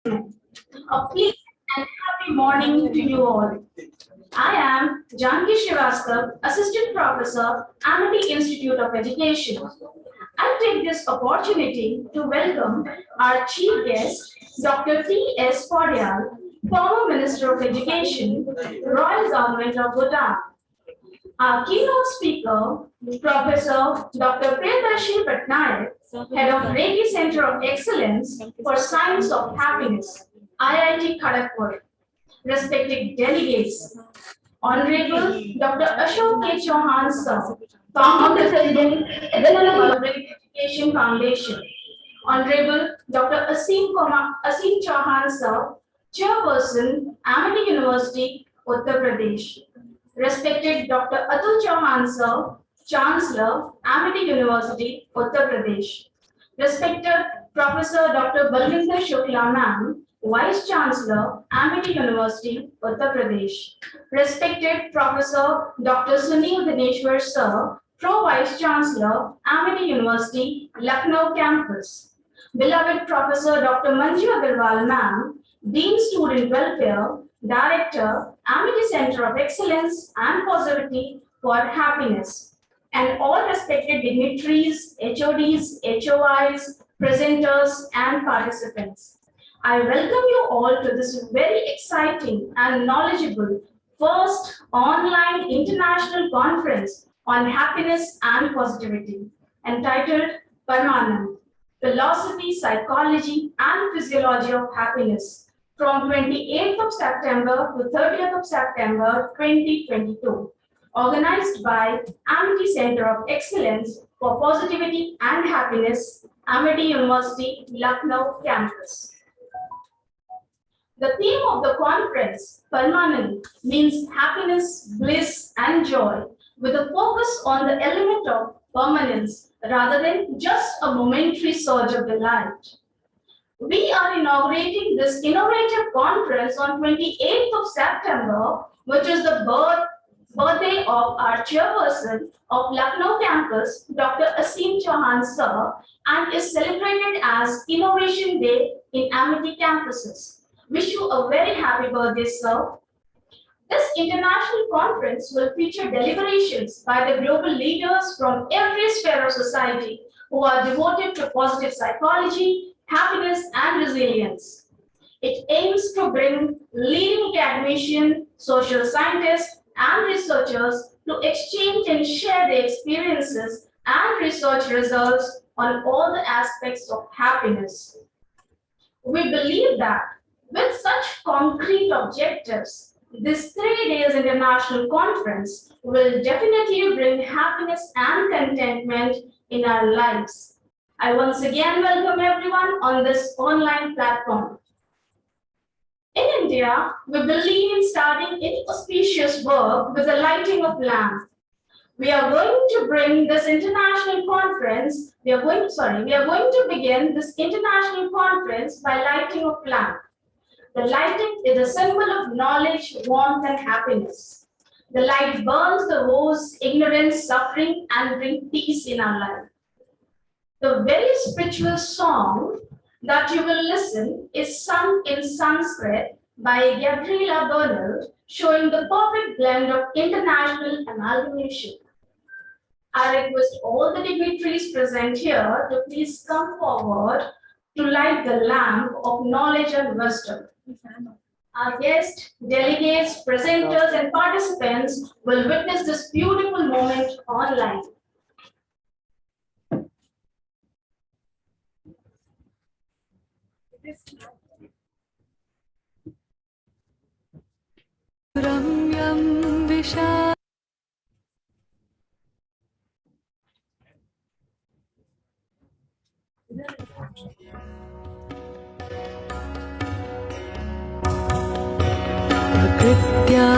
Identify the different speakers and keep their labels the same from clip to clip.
Speaker 1: A pleasant and happy morning to you all. I am Janki Srivastav, Assistant Professor, Amity Institute of Education. I take this opportunity to welcome our Chief Guest, Dr. T.S. Padial, former Minister of Education, Royal Government of Bhutan. Our keynote speaker, Professor Dr. Priyadarshi Patnaik, Head of Reiki Center of Excellence for Science of Happiness, IIT Kharagpur. Respected delegates, Honorable Dr. Ashok K. Chauhan Sir, Founder President, Inaugural Education Foundation. Honorable Dr. Aseem Chauhan Sir, Chairperson, Amity University, Uttar Pradesh. Respected Dr. Atul Chauhan Sir, Chancellor, Amity University, Uttar Pradesh. Respected Professor Dr. Balvinder Shukla Ma'am, Vice Chancellor, Amity University, Uttar Pradesh. Respected Professor Dr. Sunil Dineshwar Sir, Pro Vice Chancellor, Amity University, Lucknow Campus. Beloved Professor Dr. Manju Agarwal Ma'am, Dean Student Welfare, Director, Amity Center of Excellence and Positivity for Happiness, and all respected dignitaries, HODs, HOIs, presenters, and participants. I welcome you all to this very exciting and knowledgeable first online international conference on happiness and positivity, entitled Permanent, Philosophy, Psychology, and Physiology of Happiness, from 28th of September to 30th of September 2022, organized by Amity Center of Excellence for Positivity and Happiness, Amity University, Lucknow Campus. The theme of the conference, Permanent, means happiness, bliss, and joy, with a focus on the element of permanence rather than just a momentary surge of delight. We are inaugurating this innovative conference on 28th of September, which is the birthday of our chairperson of Lucknow campus, Dr. Aseem Chauhan Sir, and is celebrated as Innovation Day in Amity campuses. Wish you a very happy birthday, sir. This international conference will feature deliberations by the global leaders from every sphere of society who are devoted to positive psychology, happiness, and resilience. It aims to bring leading academicians, social scientists, and researchers to exchange and share their experiences and research results on all the aspects of happiness. We believe that with such concrete objectives, this 3 days international conference will definitely bring happiness and contentment in our lives. I once again welcome everyone on this online platform. In India, we believe in starting any auspicious work with the lighting of lamp. We are going to bring this international conference, we are going to begin this international conference by lighting of lamp. The lighting is a symbol of knowledge, warmth, and happiness. The light burns the woes, ignorance, suffering, and brings peace in our life. The very spiritual song that you will listen is sung in Sanskrit by Gabriela Bernal, showing the perfect blend of international amalgamation. I request all the dignitaries present here to please come forward to light the lamp of knowledge and wisdom. Our guests, delegates, presenters, and participants will witness this beautiful moment online.
Speaker 2: Ramyam Visha Prakritya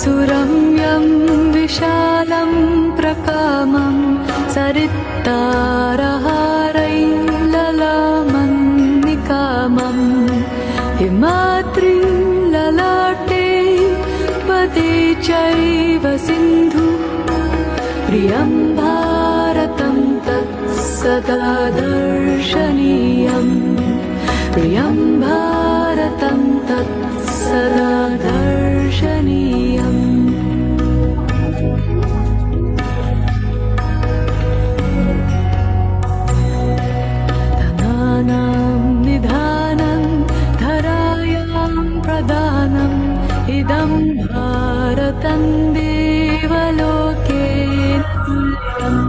Speaker 2: Suramyam Vishalam Prakamam Sarittaraharai Lalaman Nikamam Himatri Lalate Pade Chaiva Sindhu Priyam Bharatam Tat Sada Darshaniyam Priyam Bharatam भारतं देवलोकेन तुल्यम्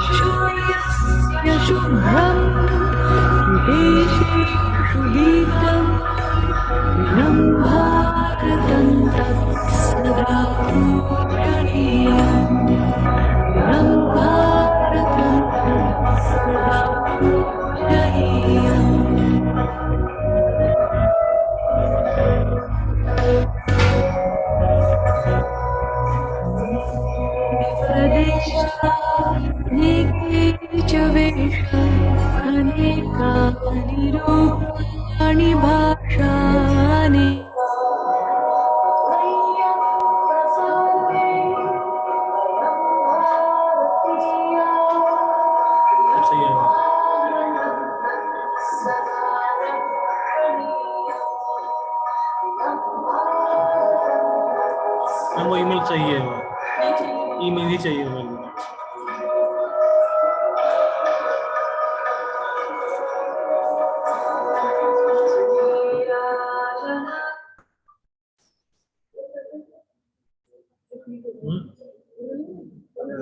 Speaker 2: शून्यस्य शुभ्रं विदेशेषु गीतम् इदं भारतं तत्सदा पूजनीयम् इदं भारतं तत्सदा पूजनीयम् प्रदेशानेके च वेषानेकानि रूपाणि भाषानि
Speaker 3: वो ईमेल चाहिए, वो ईमेल ही चाहिए वो।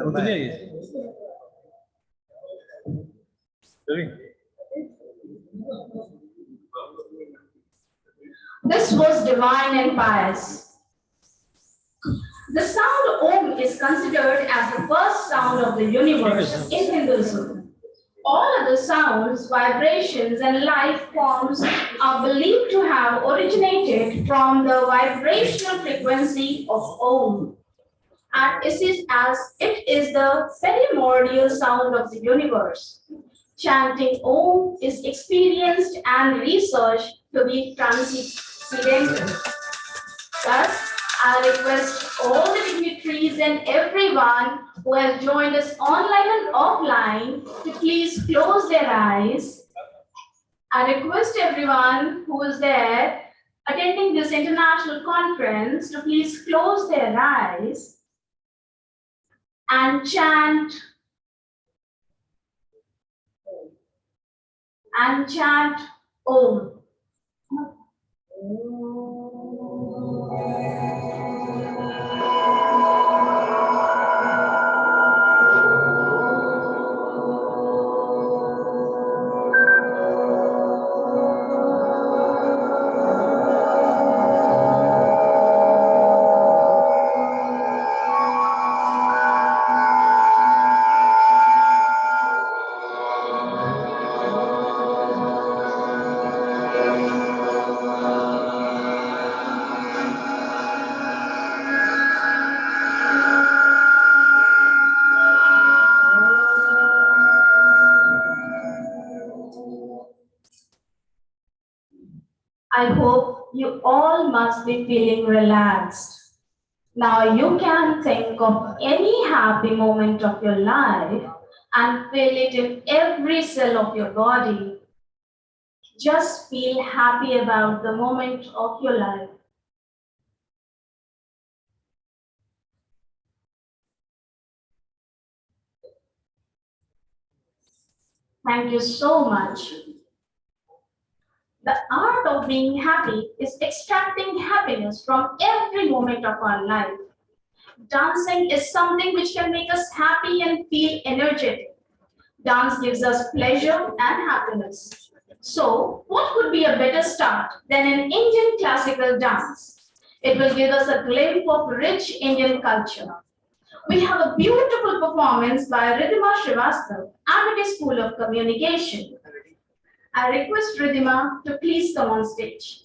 Speaker 3: वो तो चाहिए।
Speaker 1: This was divine and pious. The sound Om is considered as the first sound of the universe in Hinduism. All other sounds, vibrations, and life forms are believed to have originated from the vibrational frequency of Om, and it is the primordial sound of the universe. Chanting Om is experienced and researched to be transcendental. Thus, I request all the dignitaries and everyone who has joined us online and offline to please close their eyes. I request everyone who is there attending this international conference to please close their eyes and chant Om. I hope you all must be feeling relaxed. Now you can think of any happy moment of your life and feel it in every cell of your body. Just feel happy about the moment of your life. Thank you so much. The art of being happy is extracting happiness from every moment of our life. Dancing is something which can make us happy and feel energetic. Dance gives us pleasure and happiness. So, what could be a better start than an Indian classical dance? It will give us a glimpse of rich Indian culture. We have a beautiful performance by Ridhima Srivastava, Amity School of Communication. I request Ridhima to please come on stage.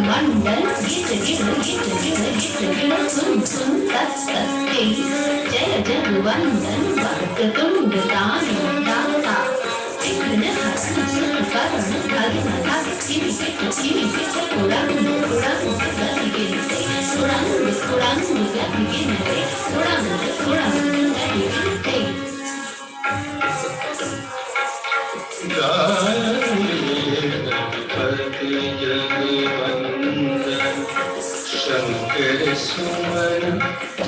Speaker 1: मंडल गीत गिर सुन तत् तत्ते जय जगवंदन भक्त तुंग दाता विघ्न हरण सुर करण हरिमला किरी पिठ कुरंग गति गिरते कुरंग गति गिरते कुरंग गति गिरते
Speaker 4: गणपति जगवंदन शंकर सुमन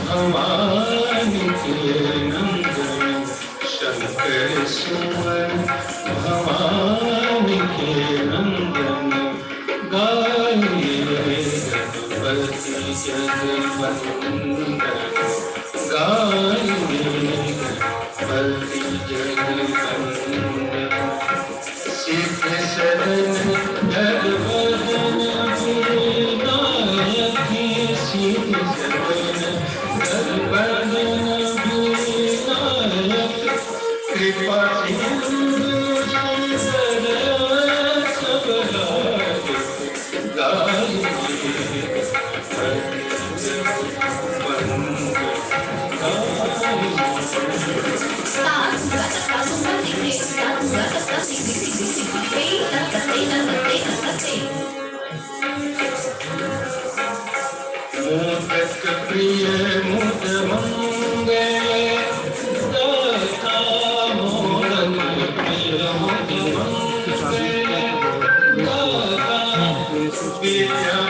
Speaker 4: भवानी के नंदन शंकर सुमन भवानी के नंदन गाये गणपति जगवंदन गाये गणपति जगवंदन सिद्ध सदन भगवदन विनायकी सिद्ध सदन भगवदन विनायक कृपा सिंधु सुंदर सबलाग गाये मोदक प्रिय मुद मंगले दाता मोदक प्रिय मुद मंगले दाता विद्या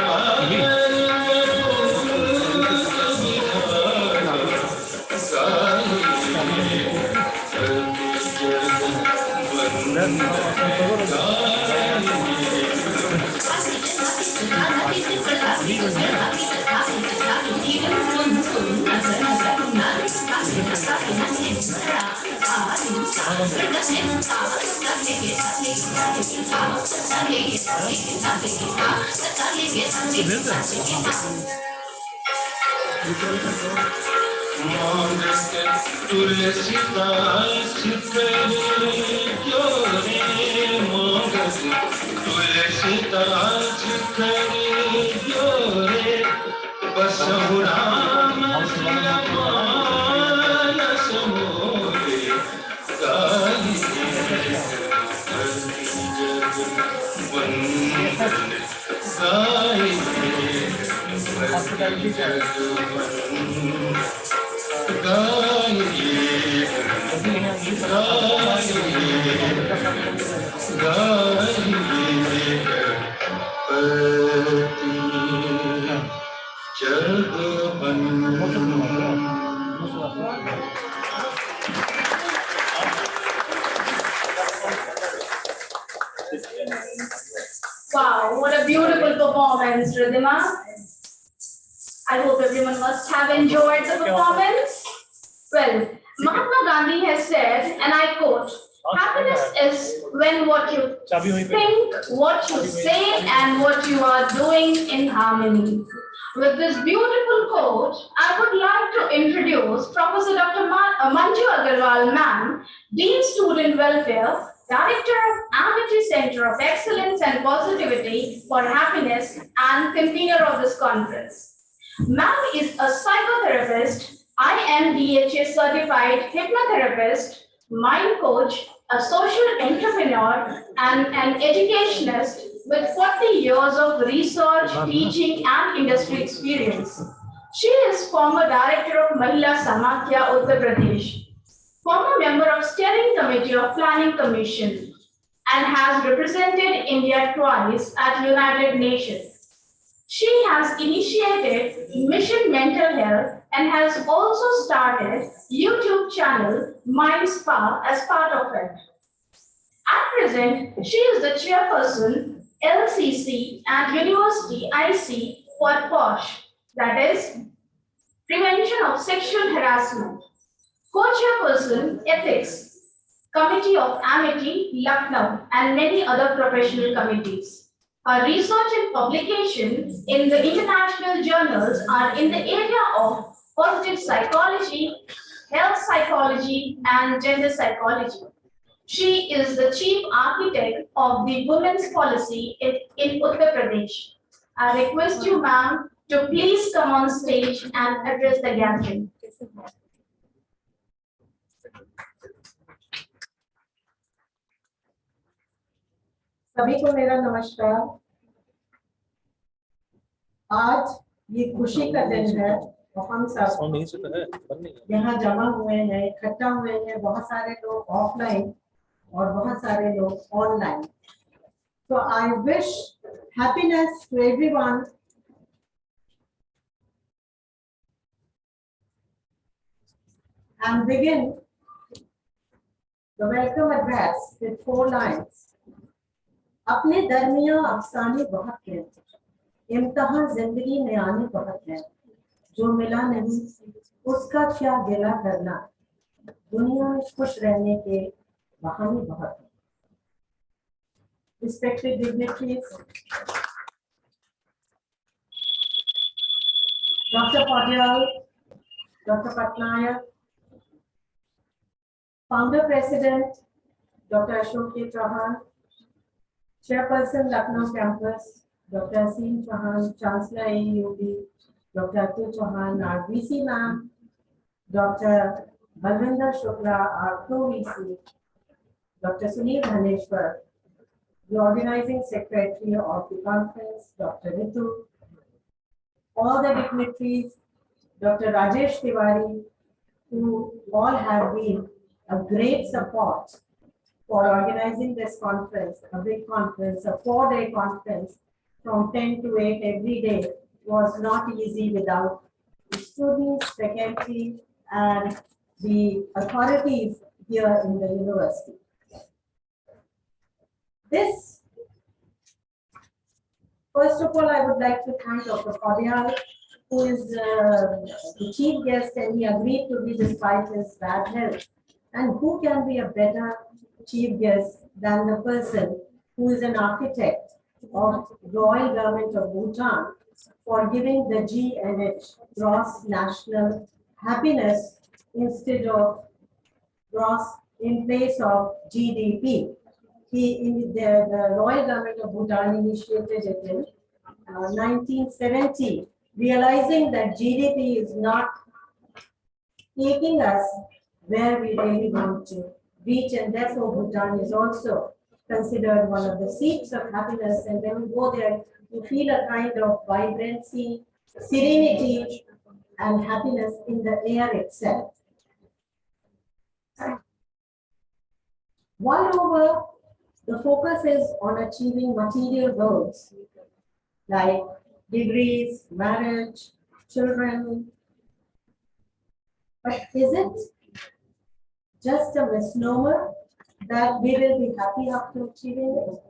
Speaker 4: तुलसीदास करे जोरे मोगस तुलसीदास करे जोरे बसहु राम मानस मोरे गाये जगवंदन गाये
Speaker 1: Wow, what a beautiful performance, Ridhima. I hope everyone must have enjoyed the performance. Well, Mahatma Gandhi has said, and I quote, happiness is when what you think, what you say, and what you are doing in harmony. With this beautiful quote, I would like to introduce Professor Dr. Manju Agarwal, ma'am, Dean Student Welfare, Director of Amity Center of Excellence and Positivity for Happiness and convener of this conference. Ma'am is a psychotherapist, IMDHA certified hypnotherapist, mind coach, a social entrepreneur, and an educationist with 40 years of research, teaching, and industry experience. She is former director of Mahila Samakhya, Uttar Pradesh, former member of Steering Committee of Planning Commission, and has represented India twice at United Nations. She has initiated Mission Mental Health and has also started YouTube channel Mind Spa as part of it. At present, she is the chairperson LCC and University IC for POSH, that is Prevention of Sexual Harassment. Co-chairperson Ethics Committee of Amity, Lucknow, and many other professional committees. Her research and publication in the international journals are in the area of positive psychology, health psychology, and gender psychology. She is the chief architect of the women's policy in Uttar Pradesh. I request you, ma'am, to please come on stage and address the gathering.
Speaker 5: सभी को मेरा नमस्कार। आज ये खुशी का दिन है और हम सब यहाँ जमा हुए हैं, इकट्ठा हुए हैं, बहुत सारे लोग ऑफलाइन और बहुत सारे लोग online. So I wish happiness to everyone and begin the welcome address with 4 lines. अपने दरमियां अफसाने बहुत हैं, इम्तिहान जिंदगी में आने बहुत हैं, जो मिला नहीं उसका क्या गिला करना, दुनिया में खुश रहने के बहाने बहुत हैं। Respected dignitaries, Dr. Padyal, Dr. Patnaik, Founder President, Dr. Ashok K. Chauhan, Chairperson Lucknow Campus, Dr. Aseem Chauhan, Chancellor AUB, Dr. Atul Chauhan, our VC ma'am, Dr. Balvinder Shukla, our Pro-VC, Dr. Sunil Dhaneshwar, the organizing secretary of the conference, Dr. Ritu, all the dignitaries, Dr. Rajesh Tiwari, who all have been a great support for organizing this conference, a big conference, a 4-day conference from 10 to 8 every day was not easy without the students, faculty, and the authorities here in the university. First of all, I would like to thank Dr. Padyal, who is the chief guest, and he agreed to be despite his bad health. And who can be a better chief guest than the person who is an architect of Royal Government of Bhutan for giving the GNH, gross national happiness, instead of gross in place of GDP. The Royal Government of Bhutan initiated it in 1970, realizing that GDP is not taking us where we really want to reach, and therefore Bhutan is also considered one of the seats of happiness. And when you go there, you feel a kind of vibrancy, serenity, and happiness in the air itself. Moreover, the focus is on achieving material goals like degrees, marriage, children. But is it just a misnomer that we will be happy after achieving it?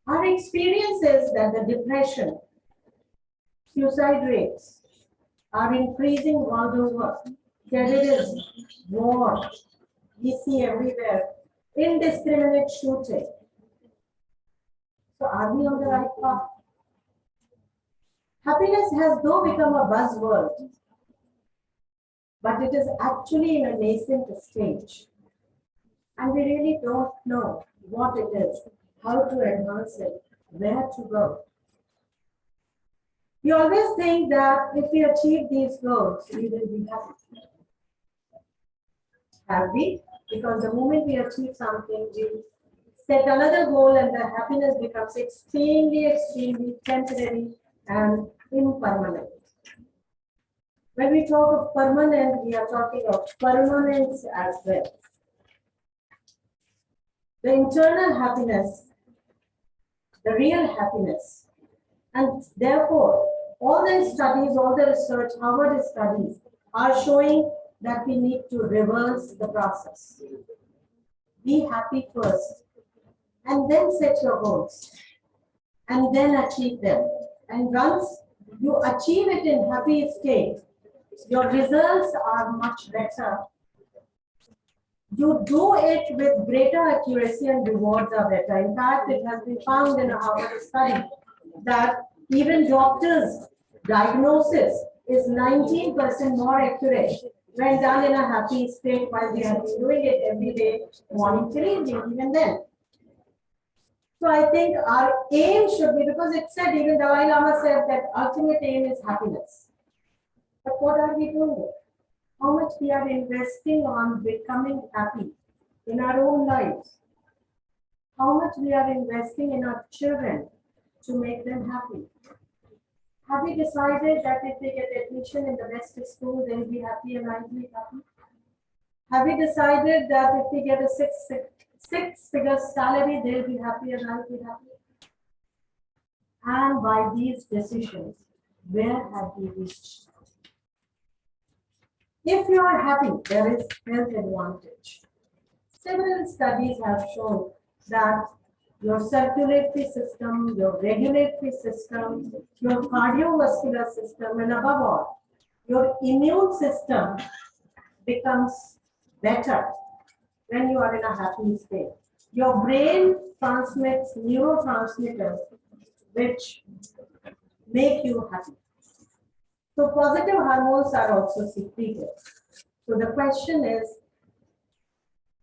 Speaker 5: Our experience is that the depression, suicide rates are increasing world over. Terrorism, war, we see everywhere, indiscriminate shooting. So are we on the right path? Happiness has though become a buzzword, but it is actually in a nascent stage. And we really don't know what it is, how to enhance it, where to go. We always think that if we achieve these goals, we will be happy. Have we? Because the moment we achieve something, we set another goal and the happiness becomes extremely temporary and impermanent. When we talk of permanent, we are talking of permanence as well. The internal happiness, the real happiness, and therefore all the studies, all the research, Harvard studies are showing that we need to reverse the process. Be happy first, and then set your goals, and then achieve them. And once you achieve it in happy state, your results are much better. You do it with greater accuracy and rewards are better. In fact, it has been found in a Harvard study that even doctors' diagnosis is 19% more accurate when done in a happy state, while we have been doing it every day, morning till evening, even then. So I think our aim should be, because it said, even Dalai Lama said that ultimate aim is happiness. But what are we doing here? How much we are investing on becoming happy in our own lives? How much we are investing in our children to make them happy? Have we decided that if they get admission in the best school, they'll be happy and I'll be happy? Have we decided that if we get a six-figure salary, they'll be happy and I'll be happy? And by these decisions, where have we reached? If you are happy, there is health advantage. Several studies have shown that your circulatory system, your regulatory system, your cardiovascular system, and above all, your immune system becomes better when you are in a happy state. Your brain transmits neurotransmitters which make you happy. So positive hormones are also secreted. So the question is,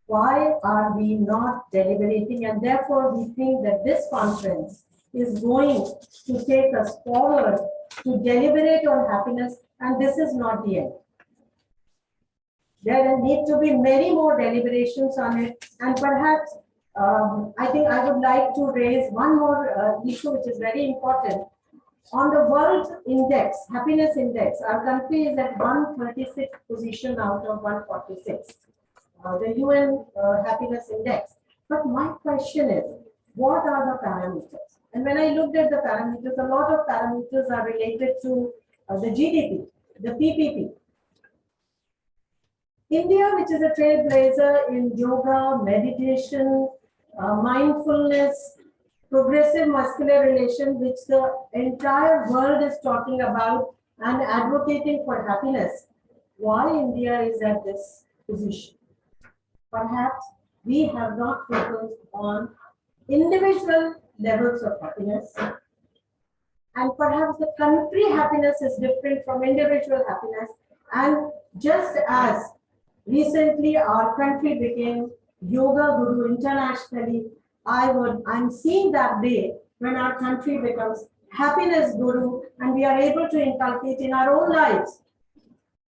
Speaker 5: why are we not deliberating? And therefore, we think that this conference is going to take us forward to deliberate on happiness, and this is not the end. There need to be many more deliberations on it, and perhaps I think I would like to raise one more issue which is very important. On the world index, happiness index, our country is at 136th position out of 146. The UN happiness index. But my question is, what are the parameters? And when I looked at the parameters, a lot of parameters are related to the GDP, the PPP. India, which is a trailblazer in yoga, meditation, mindfulness, progressive muscular relation, which the entire world is talking about and advocating for happiness. Why India is at this position? Perhaps we have not focused on individual levels of happiness, and perhaps the country happiness is different from individual happiness. And just as recently our country became yoga guru internationally, I'm seeing that day when our country becomes happiness guru, and we are able to inculcate in our own lives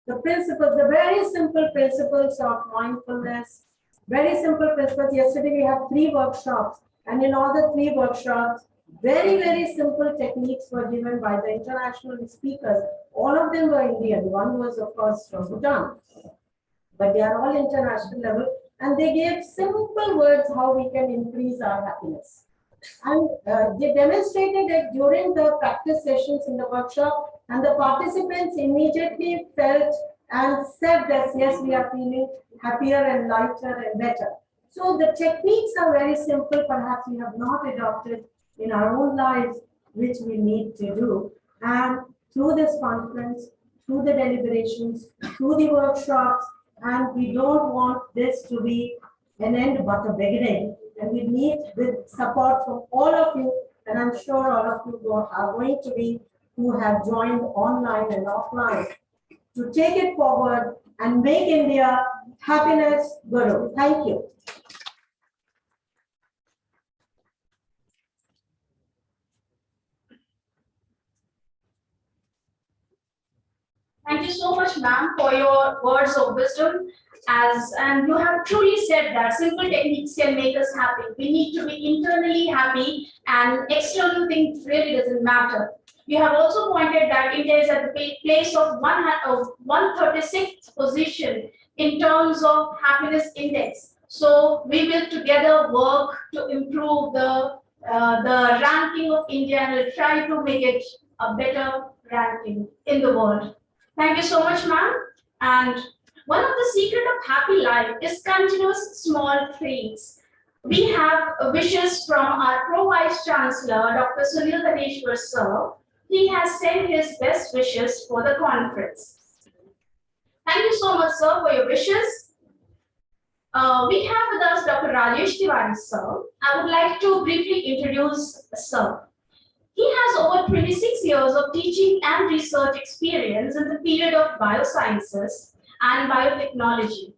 Speaker 5: the principles, the very simple principles of mindfulness, very simple principles. Yesterday we had 3 workshops, and in all the 3 workshops, very simple techniques were given by the international speakers. All of them were Indian. One was, of course, from Bhutan, but they are all international level, and they gave simple words how we can increase our happiness. And they demonstrated it during the practice sessions in the workshop, and the participants immediately felt and said that, yes, we are feeling happier and lighter and better. So the techniques are very simple. Perhaps we have not adopted in our own lives, which we need to do. And through this conference, through the deliberations, through the workshops, and we don't want this to be an end but a beginning. And we need with support from all of you, and I'm sure all of you are going to be, who have joined online and offline, to take it forward and make India happiness guru. Thank you.
Speaker 1: Thank you so much, ma'am, for your words of wisdom. And you have truly said that simple techniques can make us happy. We need to be internally happy, and external things really doesn't matter. You have also pointed that India is at the place of 136th position in terms of happiness index. So we will together work to improve the ranking of India, and we'll try to make it a better ranking in the world. Thank you so much, ma'am. And one of the secret of happy life is continuous small treats. We have wishes from our Pro-Vice Chancellor, Dr. Sunil Ganeshwar sir. He has sent his best wishes for the conference. Thank you so much, sir, for your wishes. We have with us Dr. Rajesh Tiwari, sir. I would like to briefly introduce sir. He has over 26 years of teaching and research experience in the field of biosciences and biotechnology.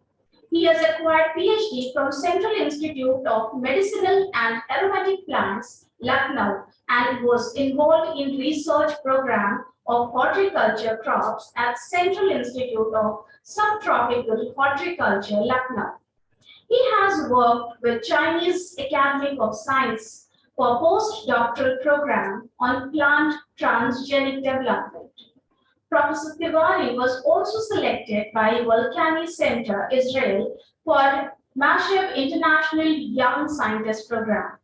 Speaker 1: He has acquired PhD from Central Institute of Medicinal and Aromatic Plants, Lucknow, and was involved in research program of horticulture crops at Central Institute of Subtropical Horticulture, Lucknow. He has worked with Chinese Academy of Science for postdoctoral program on plant transgenic development. Professor Tiwari was also selected by Volcani Center, Israel, for Mashev International Young Scientist Program.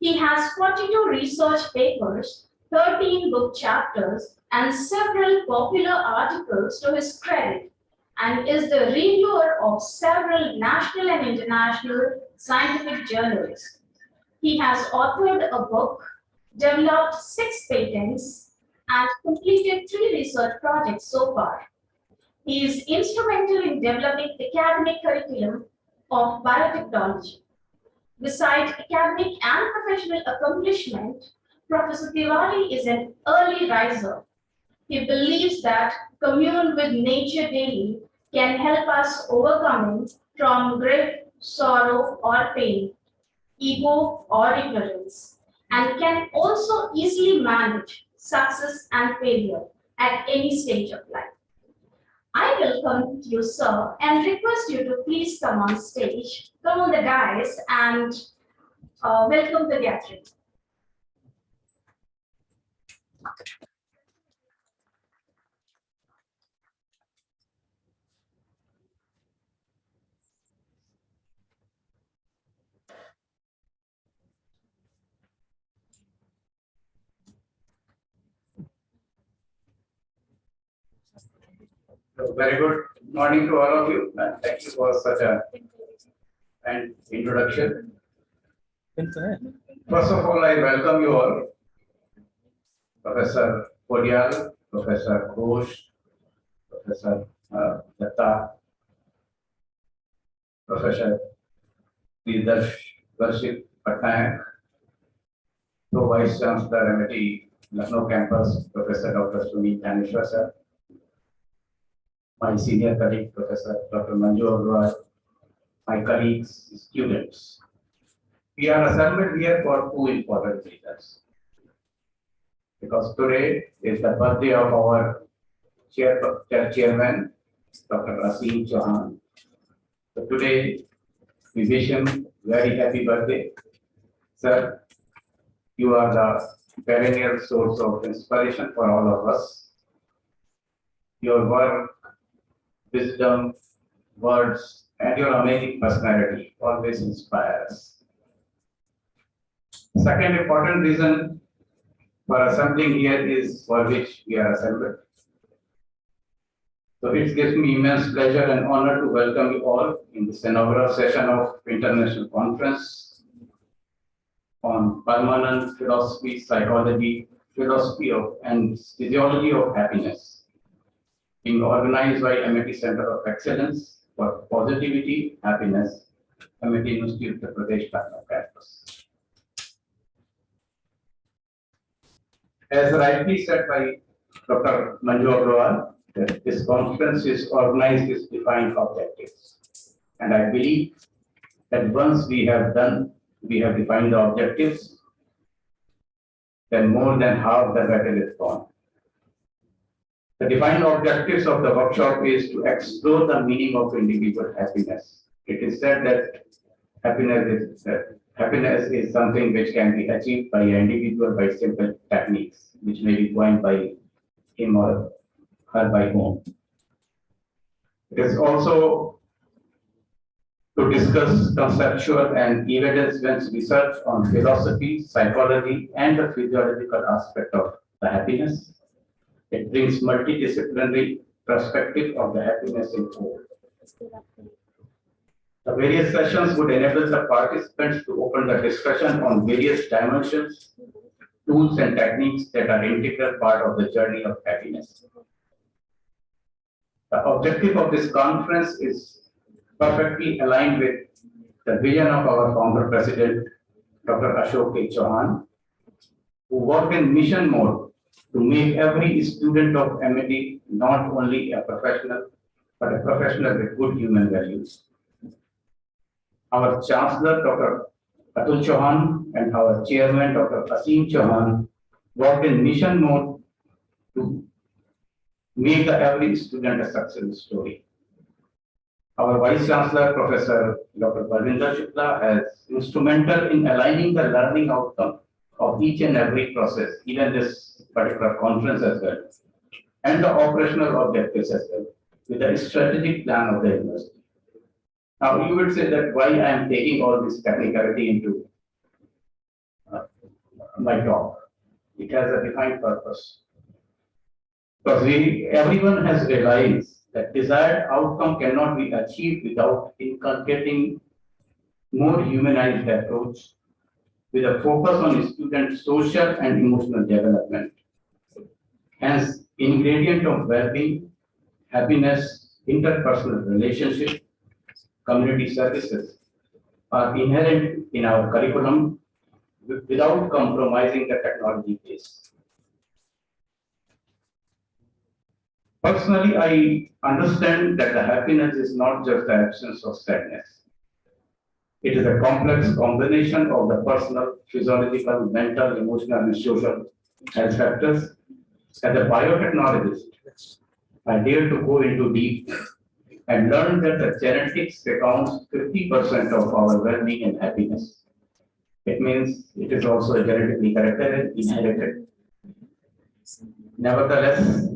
Speaker 1: He has 42 research papers, 13 book chapters, and several popular articles to his credit, and is the reviewer of several national and international scientific journals. He has authored a book, developed 6 patents, and completed 3 research projects so far. He is instrumental in developing academic curriculum of biotechnology. Besides academic and professional accomplishment, Professor Tiwari is an early riser. He believes that commune with nature daily can help us overcoming from grief, sorrow, or pain, ego, or ignorance, and can also easily manage success and failure at any stage of life. I welcome you, sir, and request you to please come on stage, come on the dais, and welcome the gathering.
Speaker 6: So very good morning to all of you, and thank you for such a kind introduction. First of all, I welcome you all, Professor Podial, Professor Ghosh, Professor Datta, Professor Darshit Patnaik, Pro Vice Chancellor, MIT Lucknow campus, Professor Dr. Sunil Tanishwar, sir. My senior colleague, Professor Dr. Manju Agrawal, my colleagues, students. We are assembled here for 2 important reasons. Because today is the birthday of our chairman, Dr. ACEPH Chauhan. So today, we wish him very happy birthday. Sir, you are the perennial source of inspiration for all of us. Your work, wisdom, words, and your amazing personality always inspire us. Second important reason for assembling here is for which we are assembled. So it gives me immense pleasure and honor to welcome you all in this inaugural session of International Conference on Permanent Philosophy, Psychology, Philosophy of and Physiology of Happiness, being organized by MIT Center of Excellence for Positivity, Happiness, MIT Institute of Pradesh, Lucknow campus. As rightly said by Dr. Manju Agrawal, that this conference is organized with defined objectives. And I believe that once we have defined the objectives, then more than half the battle is won. The defined objectives of the workshop is to explore the meaning of individual happiness. It is said that happiness is something which can be achieved by an individual by simple techniques, which may be coined by him or her by whom. It is also to discuss conceptual and evidence-based research on philosophy, psychology, and the physiological aspect of the happiness. It brings multidisciplinary perspective of the happiness in whole. The various sessions would enable the participants to open the discussion on various dimensions, tools, and techniques that are integral part of the journey of happiness. The objective of this conference is perfectly aligned with the vision of our founder president, Dr. Ashok K. Chauhan, who worked in mission mode to make every student of MIT not only a professional, but a professional with good human values. our Chancellor, Dr. Atul Chauhan, and our Chairman, Dr. ACEPH Chauhan, worked in mission mode to make every student a success story. Our Vice Chancellor, Professor Dr. Balwinder Shukla, has instrumental in aligning the learning outcome of each and every process, even this particular conference as well, and the operational objectives as well, with the strategic plan of the university. Now, you would say that why I am taking all this technicality into my talk. It has a defined purpose. Because everyone has realized that desired outcome cannot be achieved without inculcating more humanized approach with a focus on student social and emotional development. Hence, ingredient of well-being, happiness, interpersonal relationship, community services are inherent in our curriculum without compromising the technology base. Personally, I understand that the happiness is not just the absence of sadness. It is a complex combination of the personal, physiological, mental, emotional, and social health factors. As a biotechnologist, I dare to go into deep and learn that the genetics accounts 50% of our well-being and happiness. It means it is also genetically corrected and inherited. Nevertheless,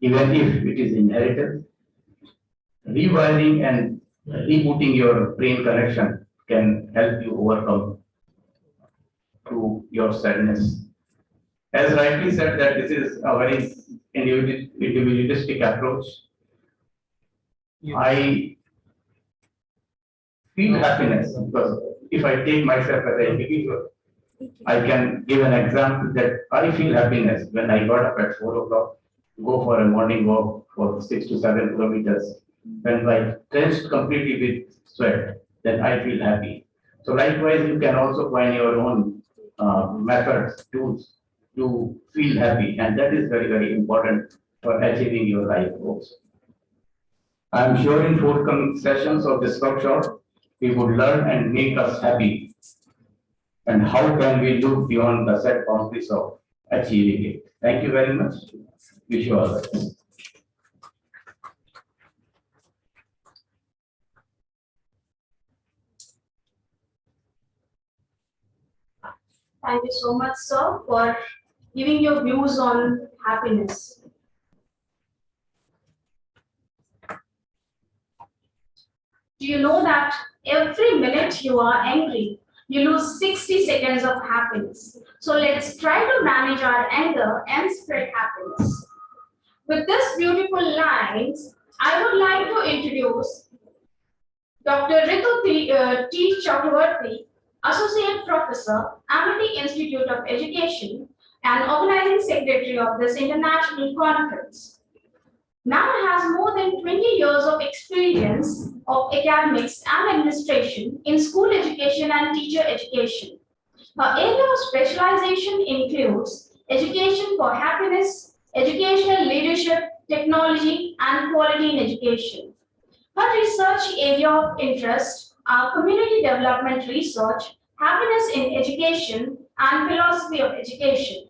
Speaker 6: even if it is inherited, rewiring and rebooting your brain connection can help you overcome to your sadness. As rightly said, that this is a very individualistic approach. I feel happiness because if I take myself as an individual, I can give an example that I feel happiness when I got up at 4 o'clock, go for a morning walk for 6 to 7 kilometers. When I drenched completely with sweat, then I feel happy. So likewise, you can also find your own methods, tools to feel happy, and that is very, very important for achieving your life goals. I am sure in forthcoming sessions of this workshop, we would learn and make us happy. And how can we look beyond the set boundaries of achieving it? Thank you very much. Wish you all the best.
Speaker 1: Thank you so much, sir, for giving your views on happiness. Do you know that every minute you are angry, you lose 60 seconds of happiness? So let's try to manage our anger and spread happiness. With these beautiful lines, I would like to introduce Dr. Ritu T. Chakravarti, Associate Professor, Amity Institute of Education, and Organizing Secretary of this international conference. Ma'am has more than 20 years of experience of academics and administration in school education and teacher education. Her area of specialization includes education for happiness, educational leadership, technology, and quality in education. Her research area of interest are community development research, happiness in education, and philosophy of education.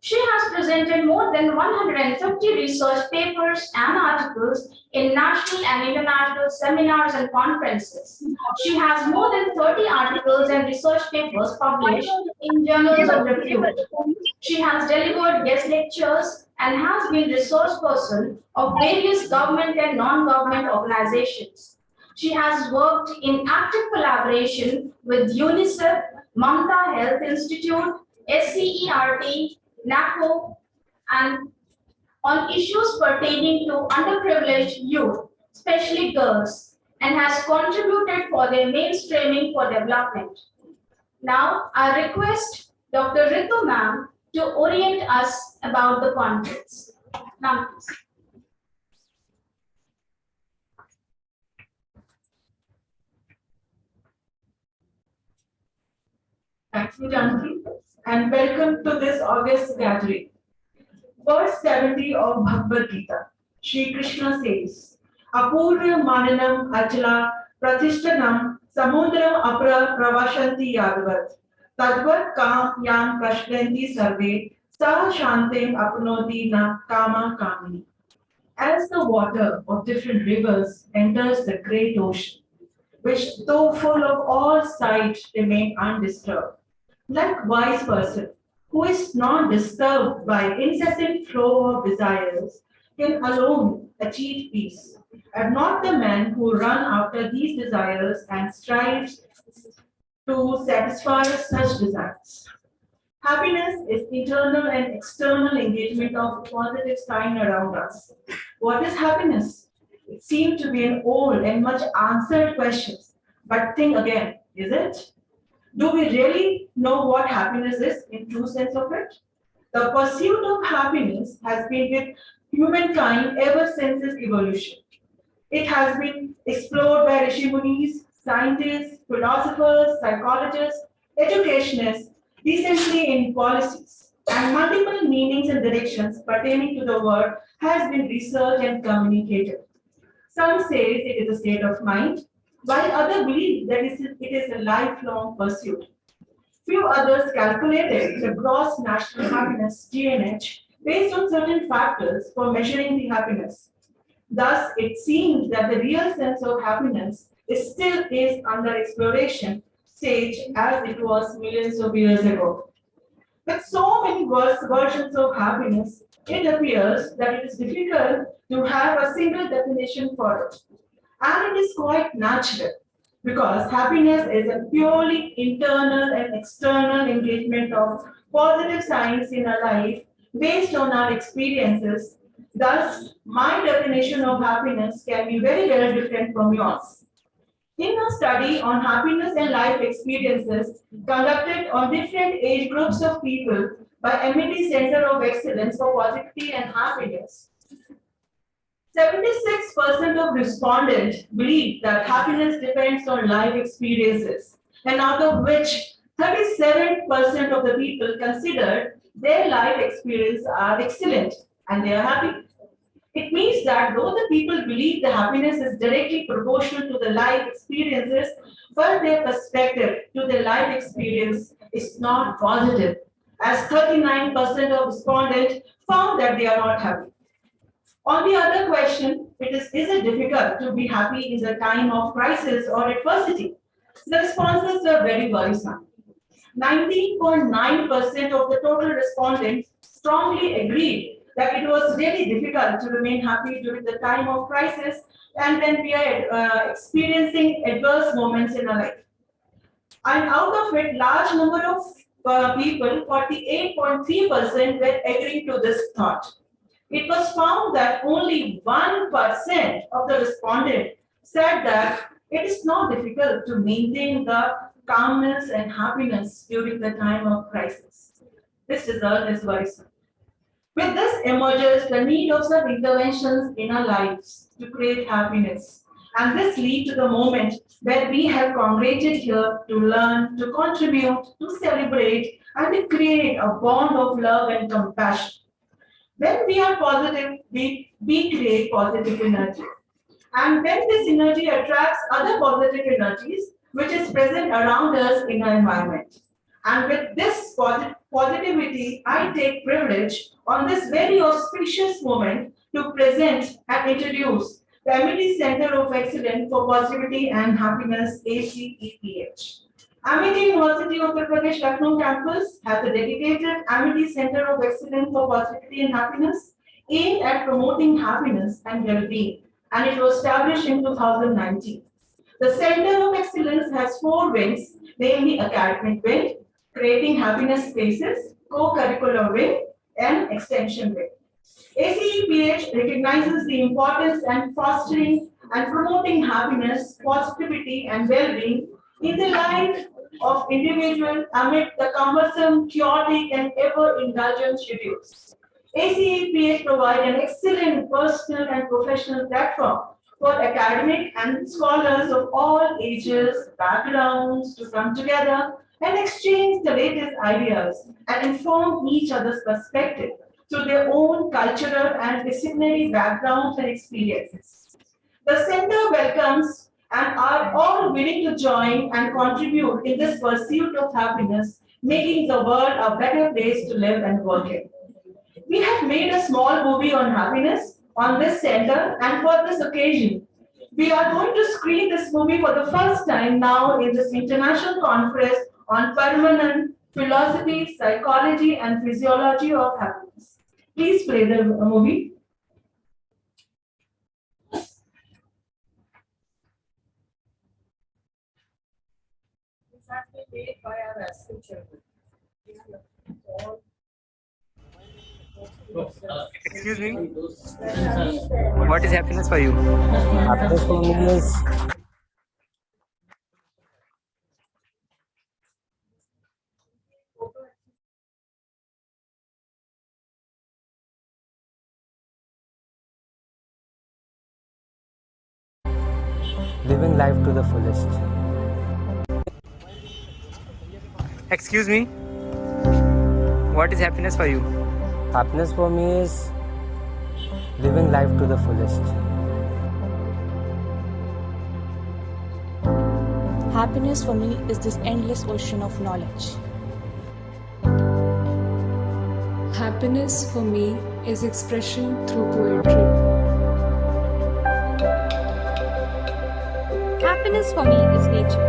Speaker 1: She has presented more than 150 research papers and articles in national and international seminars and conferences. She has more than 30 articles and research papers published in journals of repute. She has delivered guest lectures and has been resource person of various government and non-government organizations. She has worked in active collaboration with UNICEF, Mamta Health Institute, SCERT, NACO, and on issues pertaining to underprivileged youth, especially girls, and has contributed for their mainstreaming for development. Now, I request Dr. Ritu ma'am to orient us about the conference. Ma'am, please.
Speaker 5: Thank you, Janki, and welcome to this August gathering. Verse 70 of Bhagavad Gita, Shri Krishna says, Apurya Mananam Achala Pratishtanam
Speaker 7: Samudram apra pravashanti yadvat. Tadvat kam yan prashlanti sarve. Sa shantim apnoti na kama kamini. As the water of different rivers enters the great ocean, which though full of all sight remain undisturbed, like wise person who is not disturbed by incessant flow of desires can alone achieve peace, and not the man who run after these desires and strives to satisfy such desires. Happiness is internal and external engagement of positive sign around us. What is happiness? It seems to be an old and much answered question. But think again, is it? Do we really know what happiness is in true sense of it? The pursuit of happiness has been with humankind ever since its evolution. It has been explored by Rishi Munis, scientists, philosophers, psychologists, educationists, recently in policies, and multiple meanings and directions pertaining to the word has been researched and communicated. Some say it is a state of mind, while others believe that it is a lifelong pursuit. Few others calculated the gross national happiness (GNH) based on certain factors for measuring the happiness. Thus, it seems that the real sense of happiness still is under exploration stage as it was millions of years ago. With so many versions of happiness, it appears that it is difficult to have a single definition for it. And it is quite natural because happiness is a purely internal and external engagement of positive signs in our life based on our experiences. Thus, my definition of happiness can be very, very different from yours. In a study on happiness and life experiences conducted on different age groups of people by MIT Center of Excellence for Positivity and Happiness, 76% of respondents believe that happiness depends on life experiences, and out of which 37% of the people consider their life experience are excellent and they are happy. It means that though the people believe the happiness is directly proportional to the life experiences, but their perspective to the life experience is not positive, as 39% of respondents found that they are not happy. On the other question, is it difficult to be happy in the time of crisis or adversity? The responses were very worrisome. 19.9% of the total respondents strongly agreed that it was really difficult to remain happy during the time of crisis and when we are experiencing adverse moments in our life. And out of it, large number of people, 48.3%, were agreeing to this thought. It was found that only 1% of the respondents said that it is not difficult to maintain the calmness and happiness during the time of crisis. This result is worrisome. With this emerges the need of some interventions in our lives to create happiness. And this leads to the moment where we have congregated here to learn, to contribute, to celebrate, and to create a bond of love and compassion. When we are positive, we create positive energy. And then this energy attracts other positive energies which is present around us in our environment. And with this positivity, I take privilege on this very auspicious moment to present and introduce the Amity Center of Excellence for Positivity and Happiness, ACEPH. Amity University of Uttar Pradesh Lucknow campus has a dedicated Amity Center of Excellence for Positivity and Happiness aimed at promoting happiness and well-being, and it was established in 2019. The Center of Excellence has 4 wings, namely academic wing, creating happiness spaces, co-curricular wing, and extension wing. ACEPH recognizes the importance and fostering and promoting happiness, positivity, and well-being in the life of individual amid the cumbersome, chaotic, and ever-indulgent schedules. ACEPH provides an excellent personal and professional platform for academic and scholars of all ages, backgrounds to come together and exchange the latest ideas and inform each other's perspective through their own cultural and disciplinary backgrounds and experiences. The center welcomes and are all willing to join and contribute in this pursuit of happiness, making the world a better place to live and work in. We have made a small movie on happiness on this center, and for this occasion, we are going to screen this movie for the first time now in this international conference on permanent philosophy, psychology, and physiology of happiness. Please play the movie.
Speaker 5: This has been made by our assistant chairman.
Speaker 8: Excuse me, what is happiness for you?
Speaker 9: Happiness for me is living life to the fullest.
Speaker 8: Excuse me, what is happiness for you?
Speaker 9: Happiness for me is living life to the fullest.
Speaker 10: Happiness for me is this endless ocean of knowledge.
Speaker 2: Happiness for me is expression through poetry.
Speaker 10: Happiness for me is nature.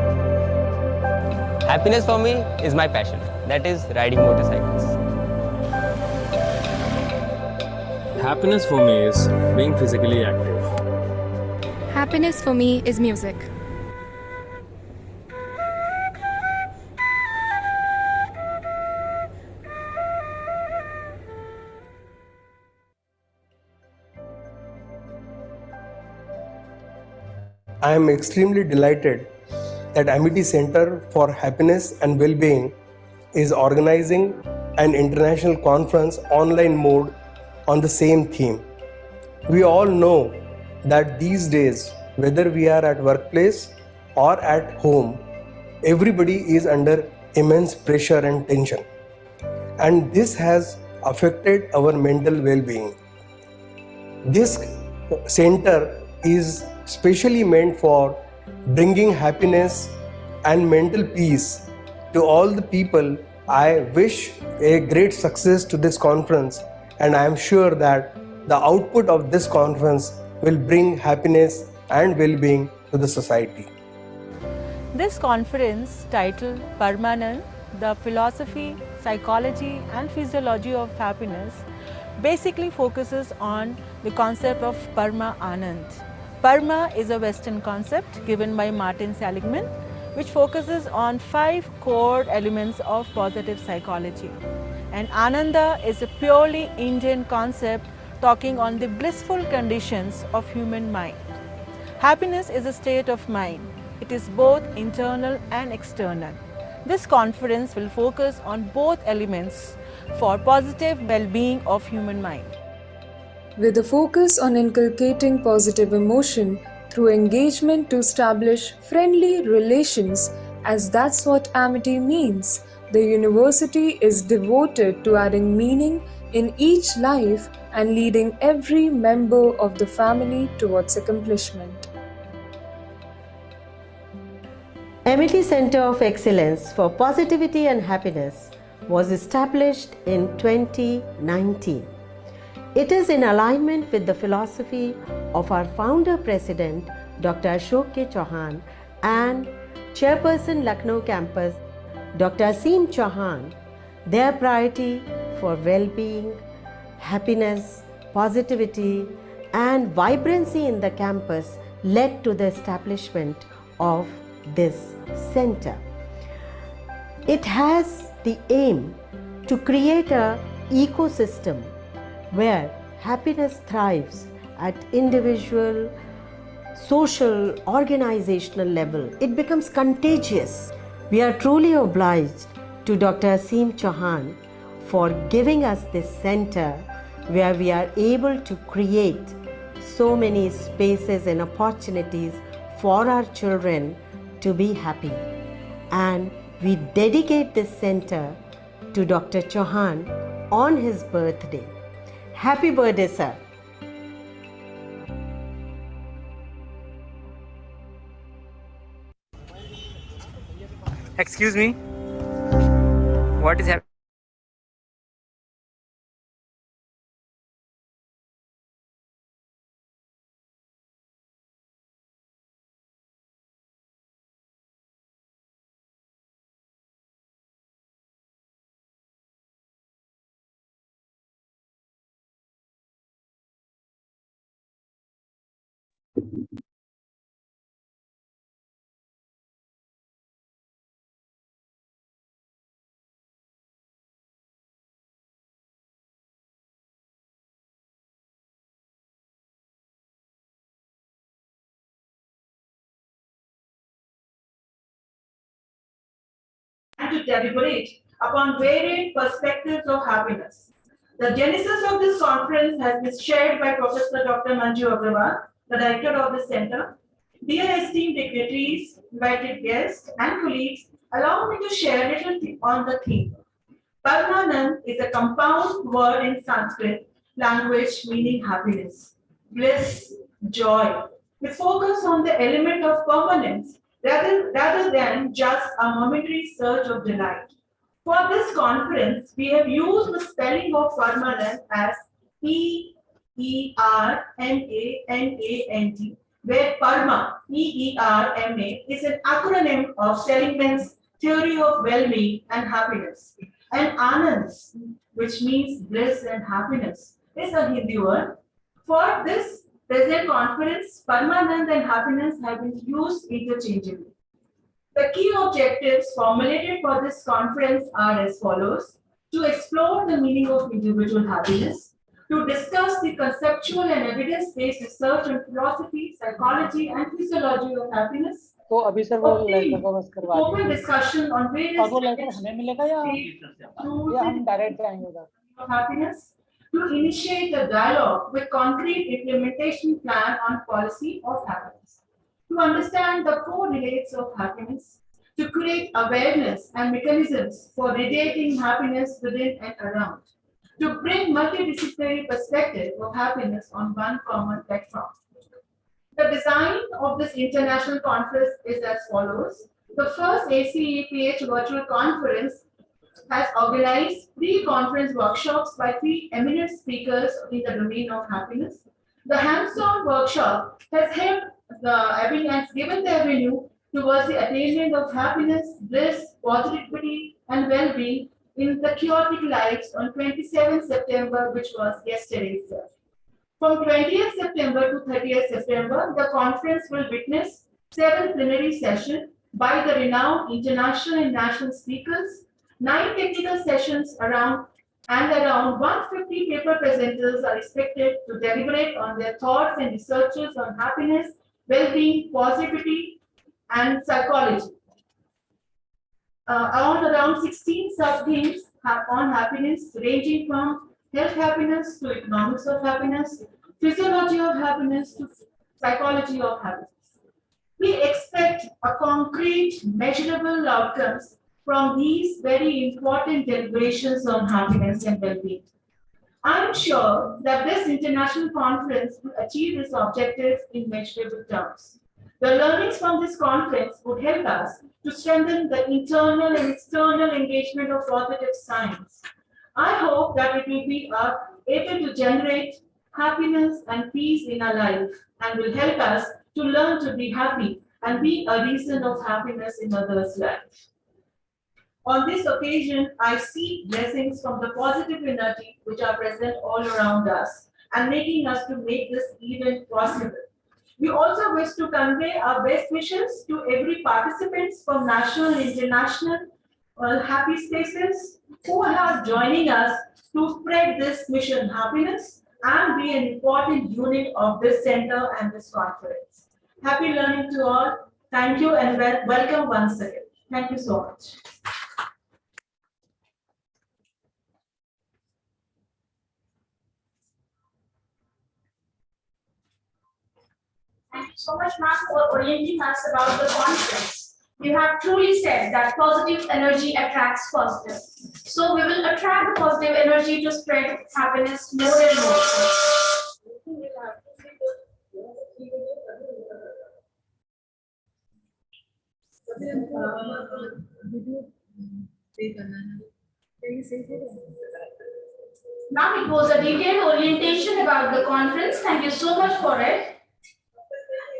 Speaker 9: Happiness for me is my passion, that is riding motorcycles.
Speaker 3: Happiness for me is being physically active.
Speaker 10: Happiness for me is music.
Speaker 11: I am extremely delighted that Amity Center for Happiness and Well-being is organizing an international conference online mode on the same theme. We all know that these days, whether we are at workplace or at home, everybody is under immense pressure and tension. And this has affected our mental well-being. This center is specially meant for bringing happiness and mental peace to all the people. I wish a great success to this conference, and I am sure that the output of this conference will bring happiness and well-being to the society.
Speaker 12: This conference, titled Permanent, the Philosophy, Psychology and Physiology of Happiness, basically focuses on the concept of Parma Anand. Parma is a Western concept given by Martin Seligman, which focuses on 5 core elements of positive psychology. And Ananda is a purely Indian concept talking on the blissful conditions of human mind. Happiness is a state of mind. It is both internal and external. This conference will focus on both elements for positive well-being of human mind.
Speaker 2: With a focus on inculcating positive emotion through engagement to establish friendly relations, as that's what Amity means. The university is devoted to adding meaning in each life and leading every member of the family towards accomplishment.
Speaker 13: Amity Center of Excellence for Positivity and Happiness was established in 2019. It is in alignment with the philosophy of our founder president, Dr. Ashok K. Chauhan, and chairperson Lucknow campus, Dr. ACEPH Chauhan. Their priority for well-being, happiness, positivity, and vibrancy in the campus led to the establishment of this center. It has the aim to create an ecosystem where happiness thrives at individual, social, organizational level. It becomes contagious. We are truly obliged to Dr. ACEPH Chauhan for giving us this center where we are able to create so many spaces and opportunities for our children to be happy. And we dedicate this center to Dr. Chauhan on his birthday. Happy birthday, sir.
Speaker 8: Excuse me. What is happening?
Speaker 7: And to deliberate upon varied perspectives of happiness. The genesis of this conference has been shared by Professor Dr. Manju Agrawal, the director of the center. Dear esteemed dignitaries, invited guests, and colleagues, allow me to share a little on the theme. Paramanand is a compound word in Sanskrit language meaning happiness, bliss, joy. We focus on the element of permanence rather than just a momentary surge of delight. For this conference, we have used the spelling of permanent as Permanant, where Parma, Perma, is an acronym of Seligman's theory of well-being and happiness. And Anand, which means bliss and happiness, is a Hindi word. For this present conference, permanent and happiness have been used interchangeably. The key objectives formulated for this conference are as follows: to explore the meaning of individual happiness, to discuss the conceptual and evidence-based research on philosophy, psychology, and physiology of happiness,
Speaker 14: तो अभी sir वो
Speaker 7: obtain
Speaker 14: letter को बस करवा
Speaker 7: open
Speaker 14: दीजिए
Speaker 7: discussion on
Speaker 14: और
Speaker 7: various
Speaker 14: वो letter हमें मिलेगा या हम डायरेक्ट जाएंगे उधर
Speaker 7: of happiness, to initiate a dialogue with concrete implementation plan on policy of happiness, to understand the correlates of happiness, to create awareness and mechanisms for radiating happiness within and around, to bring multidisciplinary perspective of happiness on one common platform. The design of this international conference is as follows. The first ACEPH virtual conference has organized pre-conference workshops by three eminent speakers in the domain of happiness. The hands-on workshop has helped has given the avenue towards the attainment of happiness, bliss, positivity, and well-being in the chaotic lives on 27 September, which was yesterday itself. From 20th September to 30th September, the conference will witness 7 plenary sessions by the renowned international and national speakers, 9 technical sessions around 150 paper presenters are expected to deliberate on their thoughts and researches on happiness, well-being, positivity, and psychology. Around 16 sub-themes on happiness, ranging from health happiness to economics of happiness, physiology of happiness to psychology of happiness. We expect a concrete, measurable outcomes from these very important deliberations on happiness and well-being. I am sure that this international conference will achieve its objectives in measurable terms. The learnings from this conference would help us to strengthen the internal and external engagement of positive science. I hope that it will be able to generate happiness and peace in our life and will help us to learn to be happy and be a reason of happiness in others' life. On this occasion, I seek blessings from the positive energy which are present all around us and making us to make this event possible. We also wish to convey our best wishes to every participants from national and international happy spaces who are joining us to spread this mission happiness and be an important unit of this center and this conference. Happy learning to all. Thank you and welcome once again. Thank you so much.
Speaker 1: Thank you so much, ma'am, for orienting us about the conference. You have truly said that positive energy attracts positive. So we will attract the positive energy to spread happiness more and more. Ma'am, it was a detailed orientation about the conference. Thank you so much for it.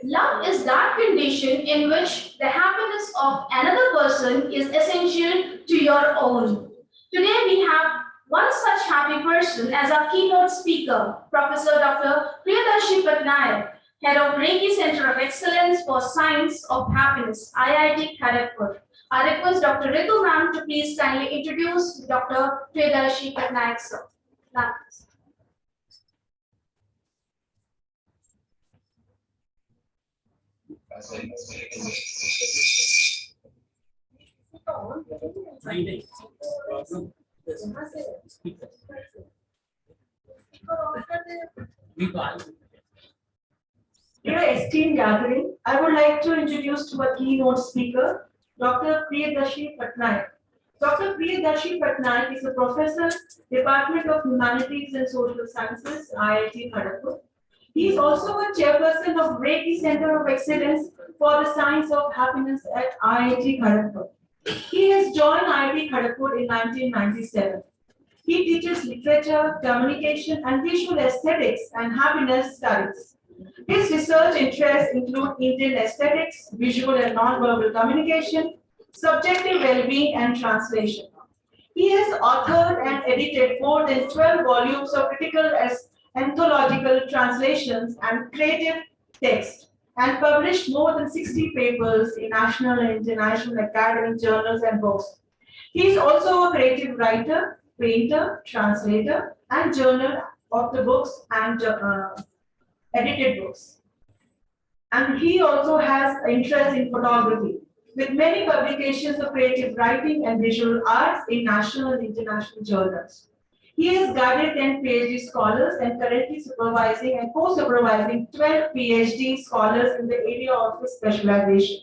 Speaker 1: Love is that condition in which the happiness of another person is essential to your own. Today we have one such happy person as our keynote speaker, Professor Dr. Priyadarshi Patnaik, Head of Reiki Center of Excellence for Science of Happiness, IIT Kharagpur. I request Dr. Ritu ma'am to please kindly introduce Dr. Priyadarshi Patnaik sir. Ma'am.
Speaker 7: Dear esteemed gathering, I would like to introduce to our keynote speaker, Dr. Priyadarshi Patnaik. Dr. Priyadarshi Patnaik is a professor, Department of Humanities and Social Sciences, IIT Kharagpur. He is also a chairperson of Reiki Center of Excellence for the Science of Happiness at IIT Kharagpur. He has joined IIT Kharagpur in 1997. He teaches literature, communication, and visual aesthetics and happiness studies. His research interests include Indian aesthetics, visual and non-verbal communication, subjective well-being, and translation. He has authored and edited more than 12 volumes of critical anthological translations and creative text, and published more than 60 papers in national and international academic journals and books. He is also a creative writer, painter, translator, and journal of the books and edited books. And he also has interest in photography, with many publications of creative writing and visual arts in national and international journals. He has guided 10 PhD scholars and currently supervising and co-supervising 12 PhD scholars in the area of his specialization.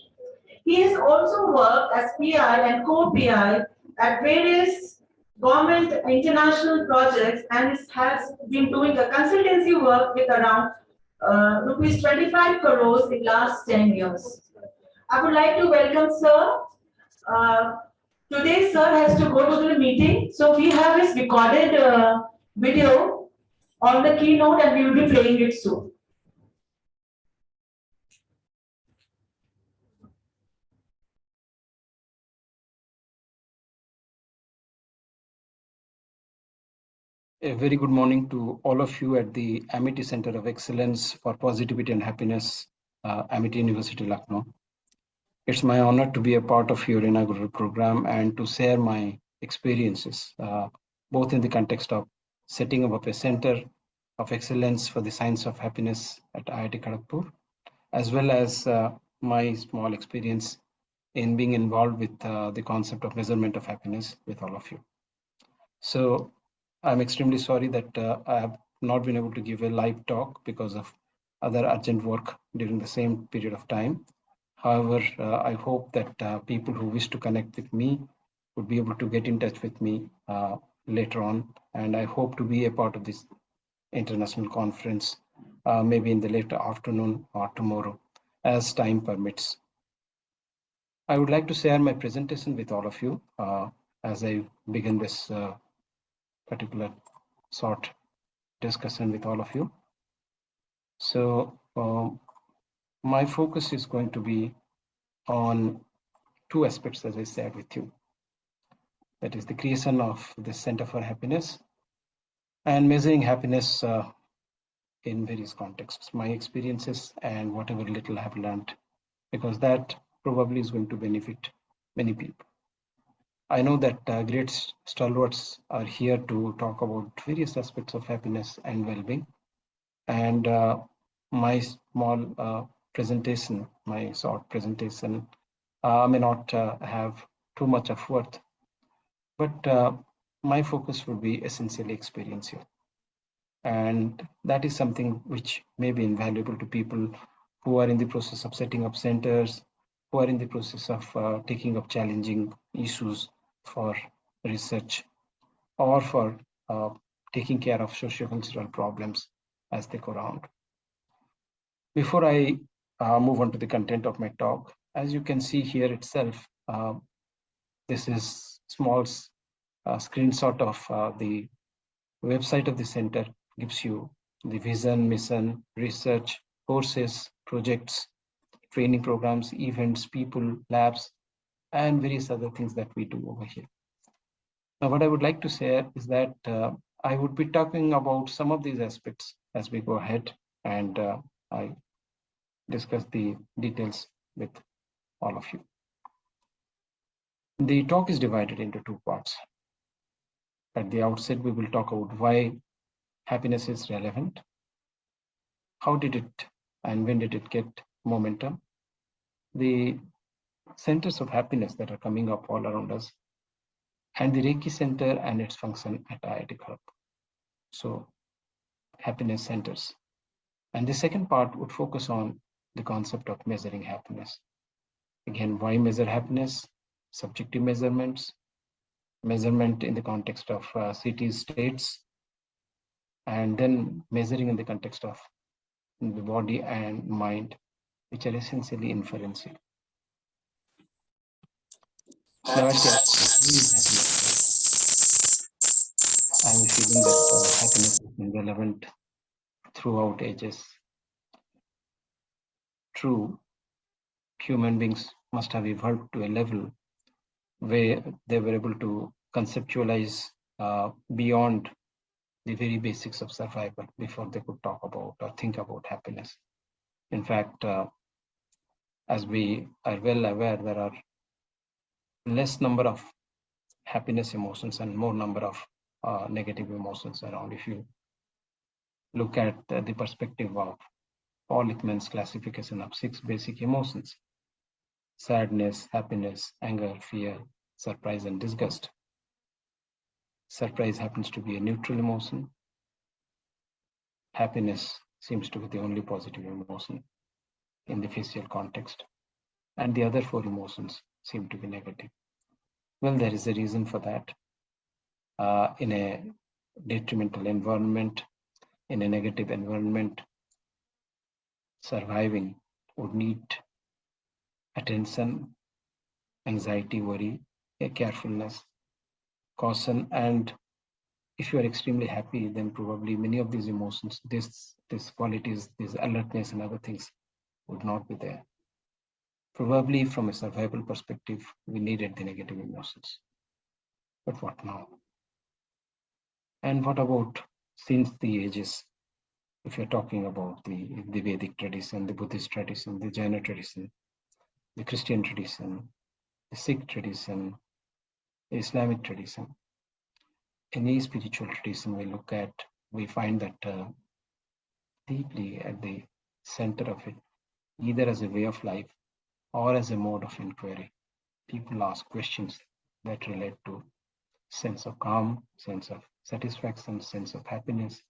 Speaker 7: He has also worked as PI and co-PI at various government international projects and has been doing a consultancy work with around rupees 25 crores in last 10 years. I would like to welcome sir. Today sir has to go to the meeting, so we have his recorded video on the keynote and we will be playing it soon.
Speaker 15: A very good morning to all of you at the Amity Center of Excellence for Positivity and Happiness, Amity University, Lucknow. It's my honor to be a part of your inaugural program and to share my experiences, both in the context of setting up a Center of Excellence for the Science of Happiness at IIT Kharagpur, as well as my small experience in being involved with the concept of measurement of happiness with all of you. So I'm extremely sorry that I have not been able to give a live talk because of other urgent work during the same period of time. However, I hope that people who wish to connect with me would be able to get in touch with me later on. And I hope to be a part of this international conference, maybe in the later afternoon or tomorrow, as time permits. I would like to share my presentation with all of you as I begin this particular short discussion with all of you. So my focus is going to be on two aspects, as I said with you. That is the creation of the Center for Happiness and measuring happiness in various contexts, my experiences and whatever little I have learned, because that probably is going to benefit many people. I know that great stalwarts are here to talk about various aspects of happiness and well-being. And my small presentation, my short presentation, may not have too much of worth, but my focus would be essentially experience here. And that is something which may be invaluable to people who are in the process of setting up centers, who are in the process of taking up challenging issues for research or for taking care of socio-cultural problems as they go around. Before I move on to the content of my talk, as you can see here itself, This is small screenshot of the website of the center. Gives you the vision, mission, research, courses, projects, training programs, events, people, labs, and various other things that we do over here. Now, what I would like to say is that I would be talking about some of these aspects as we go ahead, and I discuss the details with all of you. The talk is divided into two parts. At the outset, we will talk about why happiness is relevant, how did it and when did it get momentum, the centers of happiness that are coming up all around us, and the Reiki Center and its function at IIT Kharagpur. So, happiness centers. And the second part would focus on the concept of measuring happiness. Again, why measure happiness, subjective measurements, measurement in the context of cities, states, and then measuring in the context of the body and mind, which are essentially inferential. Now, at the I'm feeling that happiness has been relevant throughout ages. True, human beings must have evolved to a level where they were able to conceptualize beyond the very basics of survival before they could talk about or think about happiness. In fact, as we are well aware, there are less number of happiness emotions and more number of negative emotions around. If you look at the perspective of Paul Ekman's classification of 6 basic emotions: sadness, happiness, anger, fear, surprise, and disgust. Surprise happens to be a neutral emotion. Happiness seems to be the only positive emotion in the physical context, and the other 4 emotions seem to be negative. Well, there is a reason for that. In a detrimental environment, in a negative environment, surviving would need attention, anxiety, worry, carefulness, caution, and if you are extremely happy, then probably many of these emotions, these qualities, this alertness and other things would not be there. Probably from a survival perspective, we needed the negative emotions. But what now? And what about since the ages? If you're talking about the Vedic tradition, the Buddhist tradition, the Jaina tradition, the Christian tradition, the Sikh tradition, the Islamic tradition, any spiritual tradition we look at, we find that deeply at the center of it, either as a way of life or as a mode of inquiry, people ask questions that relate to sense of calm, sense of satisfaction, sense of happiness,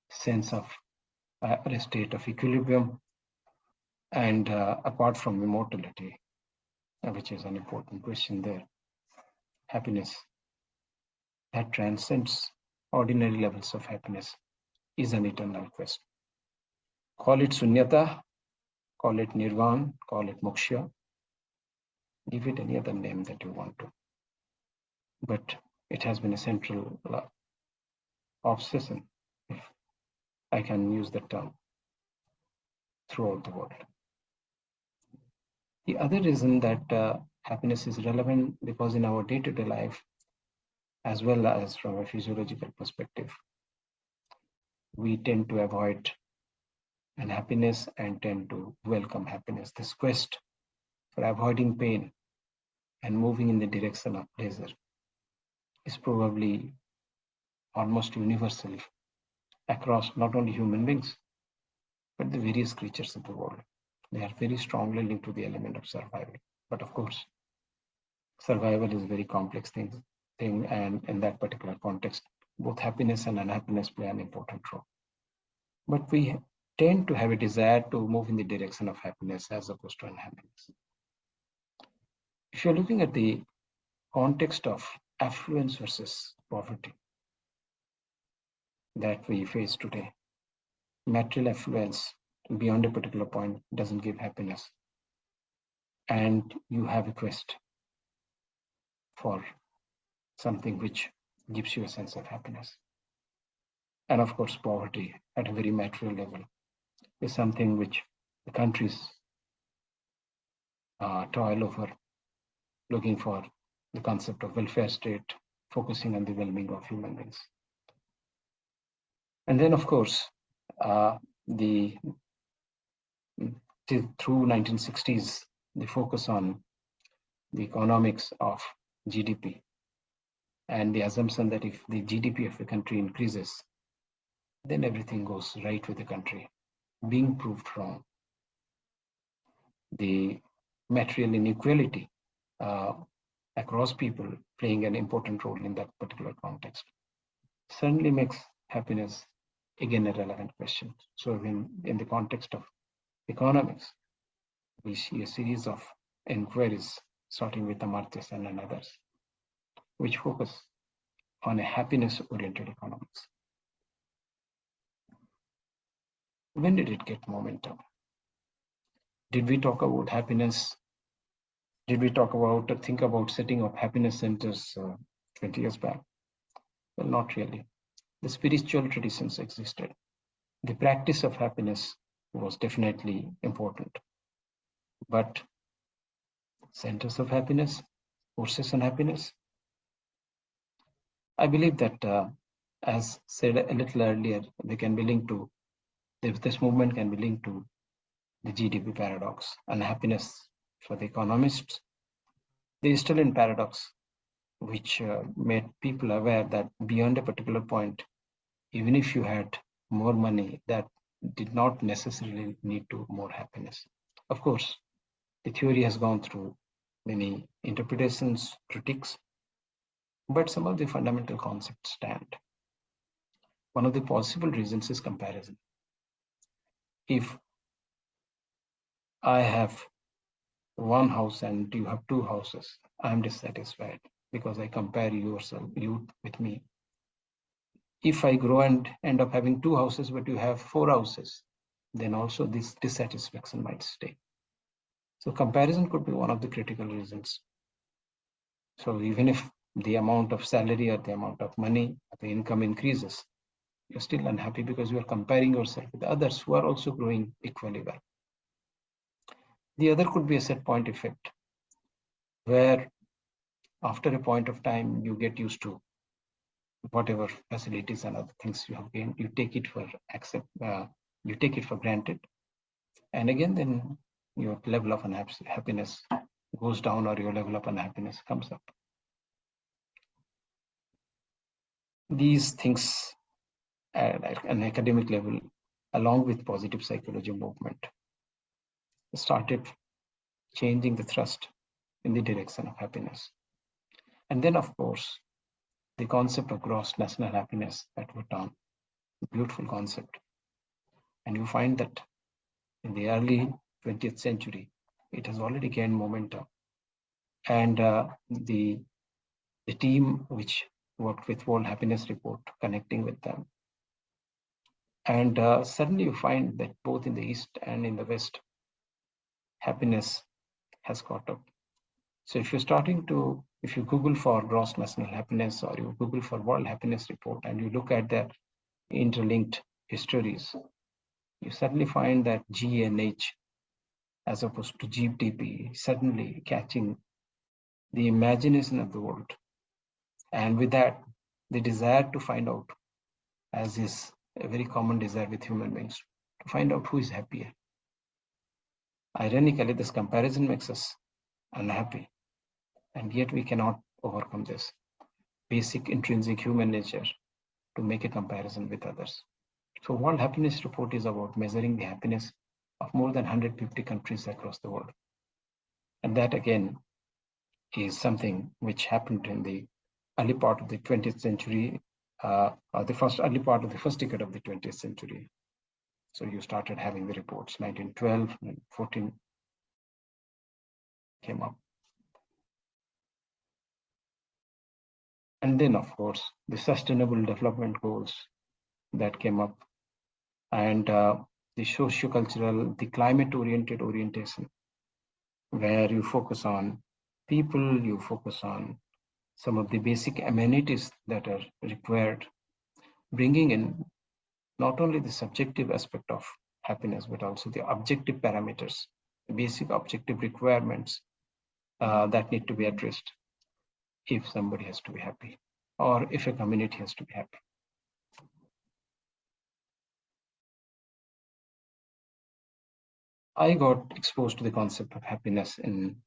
Speaker 15: sense of a state of equilibrium, and apart from immortality, which is an important question there, happiness that transcends ordinary levels of happiness is an eternal quest. Call it sunyata, call it nirvana, call it moksha, give it any other name that you want to. But it has been a central obsession, if I can use the term, throughout the world. The other reason that happiness is relevant because in our day-to-day life, as well as from a physiological perspective, we tend to avoid unhappiness and tend to welcome happiness. This quest for avoiding pain and moving in the direction of pleasure is probably almost universal across not only human beings, but the various creatures of the world. They are very strongly linked to the element of survival. But of course, survival is a very complex thing, and in that particular context, both happiness and unhappiness play an important role. But we tend to have a desire to move in the direction of happiness as opposed to unhappiness. If you're looking at the context of affluence versus poverty that we face today, material affluence beyond a particular point doesn't give happiness. And you have a quest for something which gives you a sense of happiness. And of course, poverty at a very material level is something which the countries toil over, looking for the concept of welfare state, focusing on the well-being of human beings. And then, of course, through 1960s, the focus on the economics of GDP and the assumption that if the GDP of a country increases, then everything goes right with the country, being proved wrong. The material inequality across people playing an important role in that particular context certainly makes happiness again a relevant question. So in the context of economics, we see a series of inquiries starting with Amartya Sen and others, which focus on a happiness-oriented economics. When did it get momentum? Did we talk about happiness? Did we talk about or think about setting up happiness centers 20 years back? Well, not really. The spiritual traditions existed. The practice of happiness was definitely important. But centers of happiness, courses on happiness, I believe that, as said a little earlier, they can be linked to, this movement can be linked to the GDP paradox and happiness for the economists. There is still a paradox which made people aware that beyond a particular point, even if you had more money, that did not necessarily lead to more happiness. Of course, the theory has gone through many interpretations, critiques, but some of the fundamental concepts stand. One of the possible reasons is comparison. If I have one house and you have two houses, I'm dissatisfied because I compare you with me. If I grow and end up having two houses, but you have four houses, then also this dissatisfaction might stay. So comparison could be one of the critical reasons. So even if the amount of salary or the amount of money, the income increases, you're still unhappy because you are comparing yourself with others who are also growing equally well. The other could be a set point effect, where after a point of time, you get used to whatever facilities and other things you have gained, you take it for granted. And again, then your level of happiness goes down or your level of unhappiness comes up. These things at an academic level, along with positive psychology movement, started changing the thrust in the direction of happiness. And then, of course, the concept of gross national happiness at Bhutan, a beautiful concept. And you find that in the early 20th century, it has already gained momentum. And the team which worked with World Happiness Report, connecting with them. And suddenly you find that both in the East and in the West, happiness has caught up. So if you Google for gross national happiness or you Google for World Happiness Report and you look at their interlinked histories, you suddenly find that GNH as opposed to GDP suddenly catching the imagination of the world. And with that, the desire to find out, as is a very common desire with human beings, to find out who is happier. Ironically, this comparison makes us unhappy, and yet we cannot overcome this basic intrinsic human nature to make a comparison with others. So World Happiness Report is about measuring the happiness of more than 150 countries across the world. And that again is something which happened in the early part of the 20th century, or the early part of the first decade of the 20th century. So you started having the reports, 1912, 1914 came up. And then, of course, the Sustainable Development Goals that came up, and the socio-cultural, the climate-oriented orientation, where you focus on people, you focus on some of the basic amenities that are required, bringing in not only the subjective aspect of happiness, but also the objective parameters, the basic objective requirements that need to be addressed if somebody has to be happy or if a community has to be happy. I got exposed to the concept of happiness in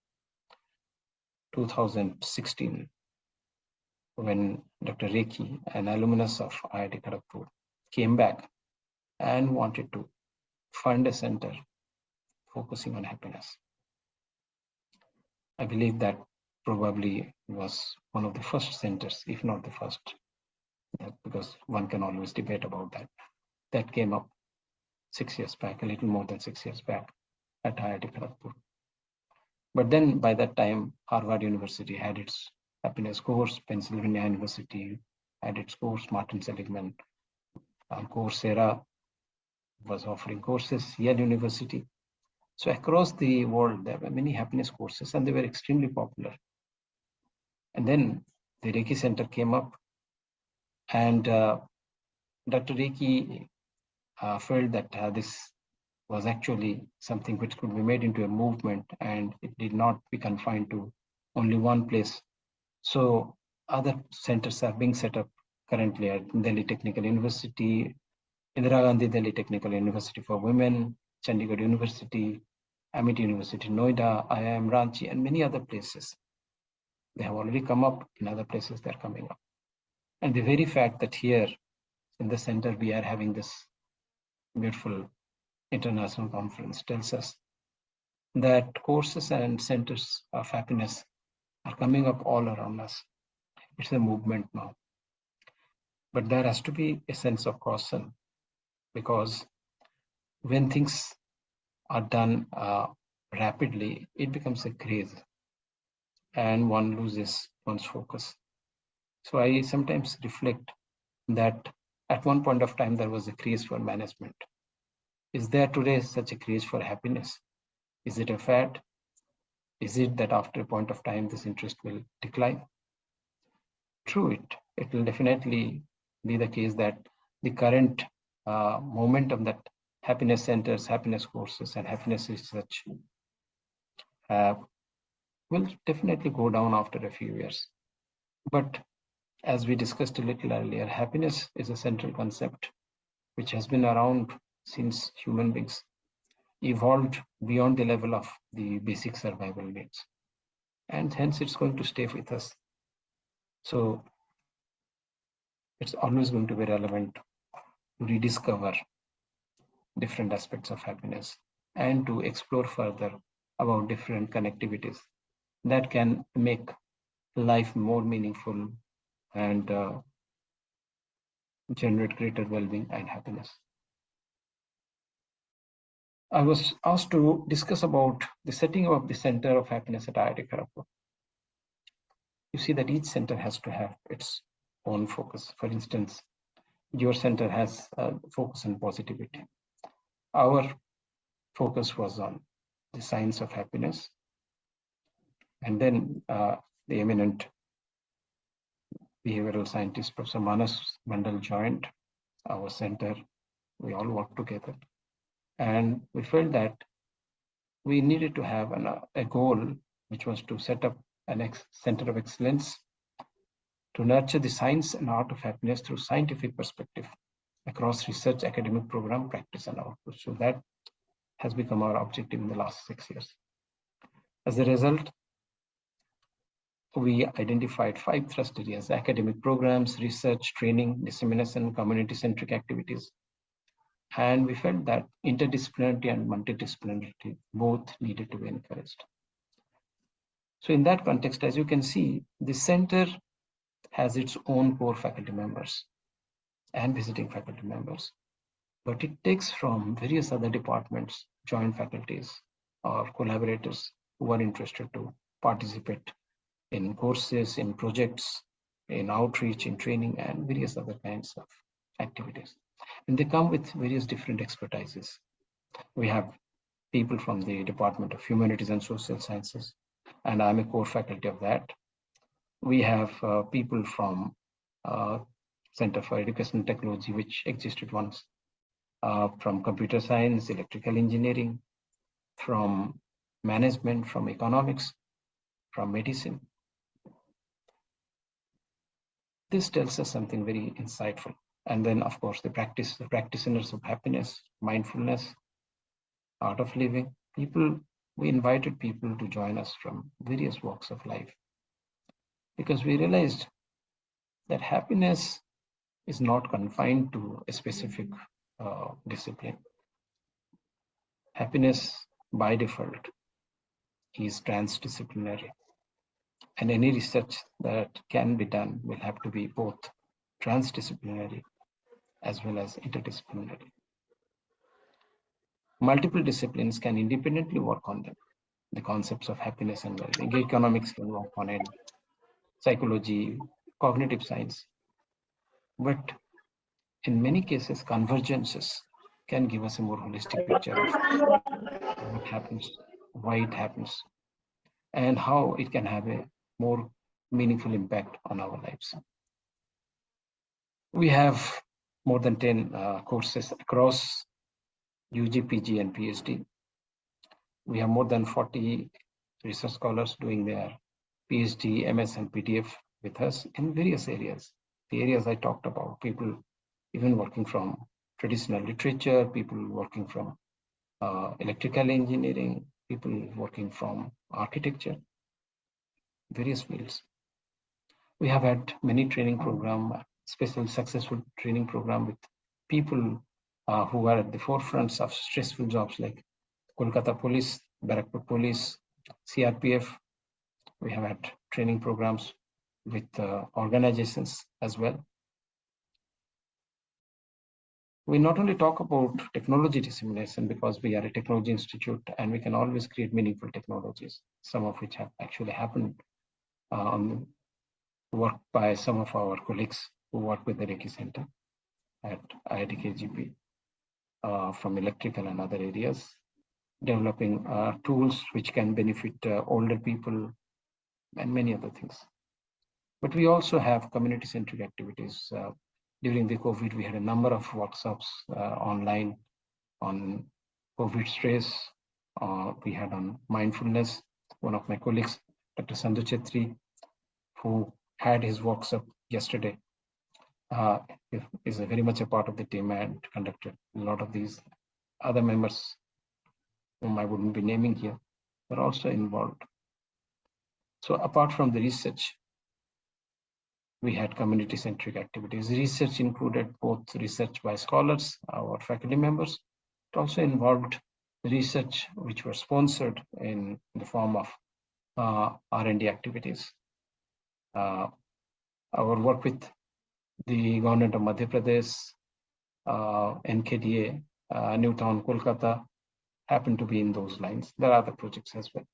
Speaker 15: 2016 when Dr. Rekhi, an alumnus of IIT Kharagpur, came back and wanted to fund a center focusing on happiness. I believe that probably was one of the first centers, if not the first, because one can always debate about that. That came up 6 years back, a little more than 6 years back at IIT Kharagpur. But then by that time, Harvard University had its happiness course, Pennsylvania University had its course, Martin Seligman, Coursera was offering courses, Yale University. So across the world, there were many happiness courses and they were extremely popular. And then the Reiki Center came up and Dr. Reiki felt that this was actually something which could be made into a movement and it did not be confined to only one place. So other centers are being set up currently at Delhi Technical University, Indira Gandhi Delhi Technical University for Women, Chandigarh University, Amity University, Noida, IIM Ranchi, and many other places. They have already come up. In other places, they're coming up. And the very fact that here in the center we are having this beautiful international conference tells us that courses and centers of happiness are coming up all around us. It's a movement now. But there has to be a sense of caution because when things are done rapidly, it becomes a craze and one loses one's focus. So I sometimes reflect that at one point of time, there was a craze for management. Is there today such a craze for happiness? Is it a fad? Is it that after a point of time, this interest will decline? True, it will definitely be the case that the current momentum that happiness centers, happiness courses, and happiness research will definitely go down after a few years. But as we discussed a little earlier, happiness is a central concept which has been around since human beings evolved beyond the level of the basic survival needs. And hence it's going to stay with us. So it's always going to be relevant to rediscover different aspects of happiness and to explore further about different connectivities that can make life more meaningful and generate greater well-being and happiness. I was asked to discuss about the setting of the Center of Happiness at IIT Kharagpur. You see that each center has to have its own focus. For instance, your center has a focus on positivity. Our focus was on the science of happiness. And then the eminent behavioral scientist, Professor Manas Mandal, joined our center. We all worked together. And we felt that we needed to have a goal, which was to set up a center of excellence to nurture the science and art of happiness through scientific perspective across research, academic program, practice, and output. So that has become our objective in the last 6 years. As a result, we identified 5 thrust areas: academic programs, research, training, dissemination, community-centric activities. And we felt that interdisciplinarity and multidisciplinarity both needed to be encouraged. So in that context, as you can see, the center has its own core faculty members and visiting faculty members, but it takes from various other departments, joint faculties or collaborators who are interested to participate in courses, in projects, in outreach, in training, and various other kinds of activities. And they come with various different expertises. We have people from the Department of Humanities and Social Sciences, and I'm a core faculty of that. We have people from Center for Educational Technology, which existed once, from computer science, electrical engineering, from management, from economics, from medicine. This tells us something very insightful. And then, of course, the practitioners of happiness, mindfulness, art of living. We invited people to join us from various walks of life because we realized that happiness is not confined to a specific discipline. Happiness, by default, is transdisciplinary. And any research that can be done will have to be both transdisciplinary as well as interdisciplinary. Multiple disciplines can independently work on them. The concepts of happiness and well-being. Economics can work on it, psychology, cognitive science. But in many cases, convergences can give us a more holistic picture of what happens, why it happens, and how it can have a more meaningful impact on our lives. We have more than 10 courses across UG, PG, and PhD. We have more than 40 research scholars doing their PhD, MS, and PDF with us in various areas. The areas I talked about, people even working from traditional literature, people working from electrical engineering, people working from architecture, various fields. We have had many training program, special successful training program with people who are at the forefronts of stressful jobs like Kolkata Police, Barrackpur Police, CRPF. We have had training programs with organizations as well. We not only talk about technology dissemination because we are a technology institute and we can always create meaningful technologies, some of which have actually happened work by some of our colleagues who work with the Reiki Center at IIT KGP from electrical and other areas, developing tools which can benefit older people and many other things. But we also have community-centric activities. During the COVID, we had a number of workshops online on COVID stress. We had on mindfulness. One of my colleagues, Dr. Sandhu Chetri, who had his workshop yesterday, is very much a part of the team and conducted a lot of these. Other members whom I wouldn't be naming here were also involved. So apart from the research, we had community-centric activities. Research included both research by scholars, our faculty members. It also involved research which were sponsored in the form of R&D activities. Our work with the government of Madhya Pradesh, NKDA, New Town, Kolkata, happened to be in those lines. There are other projects as well.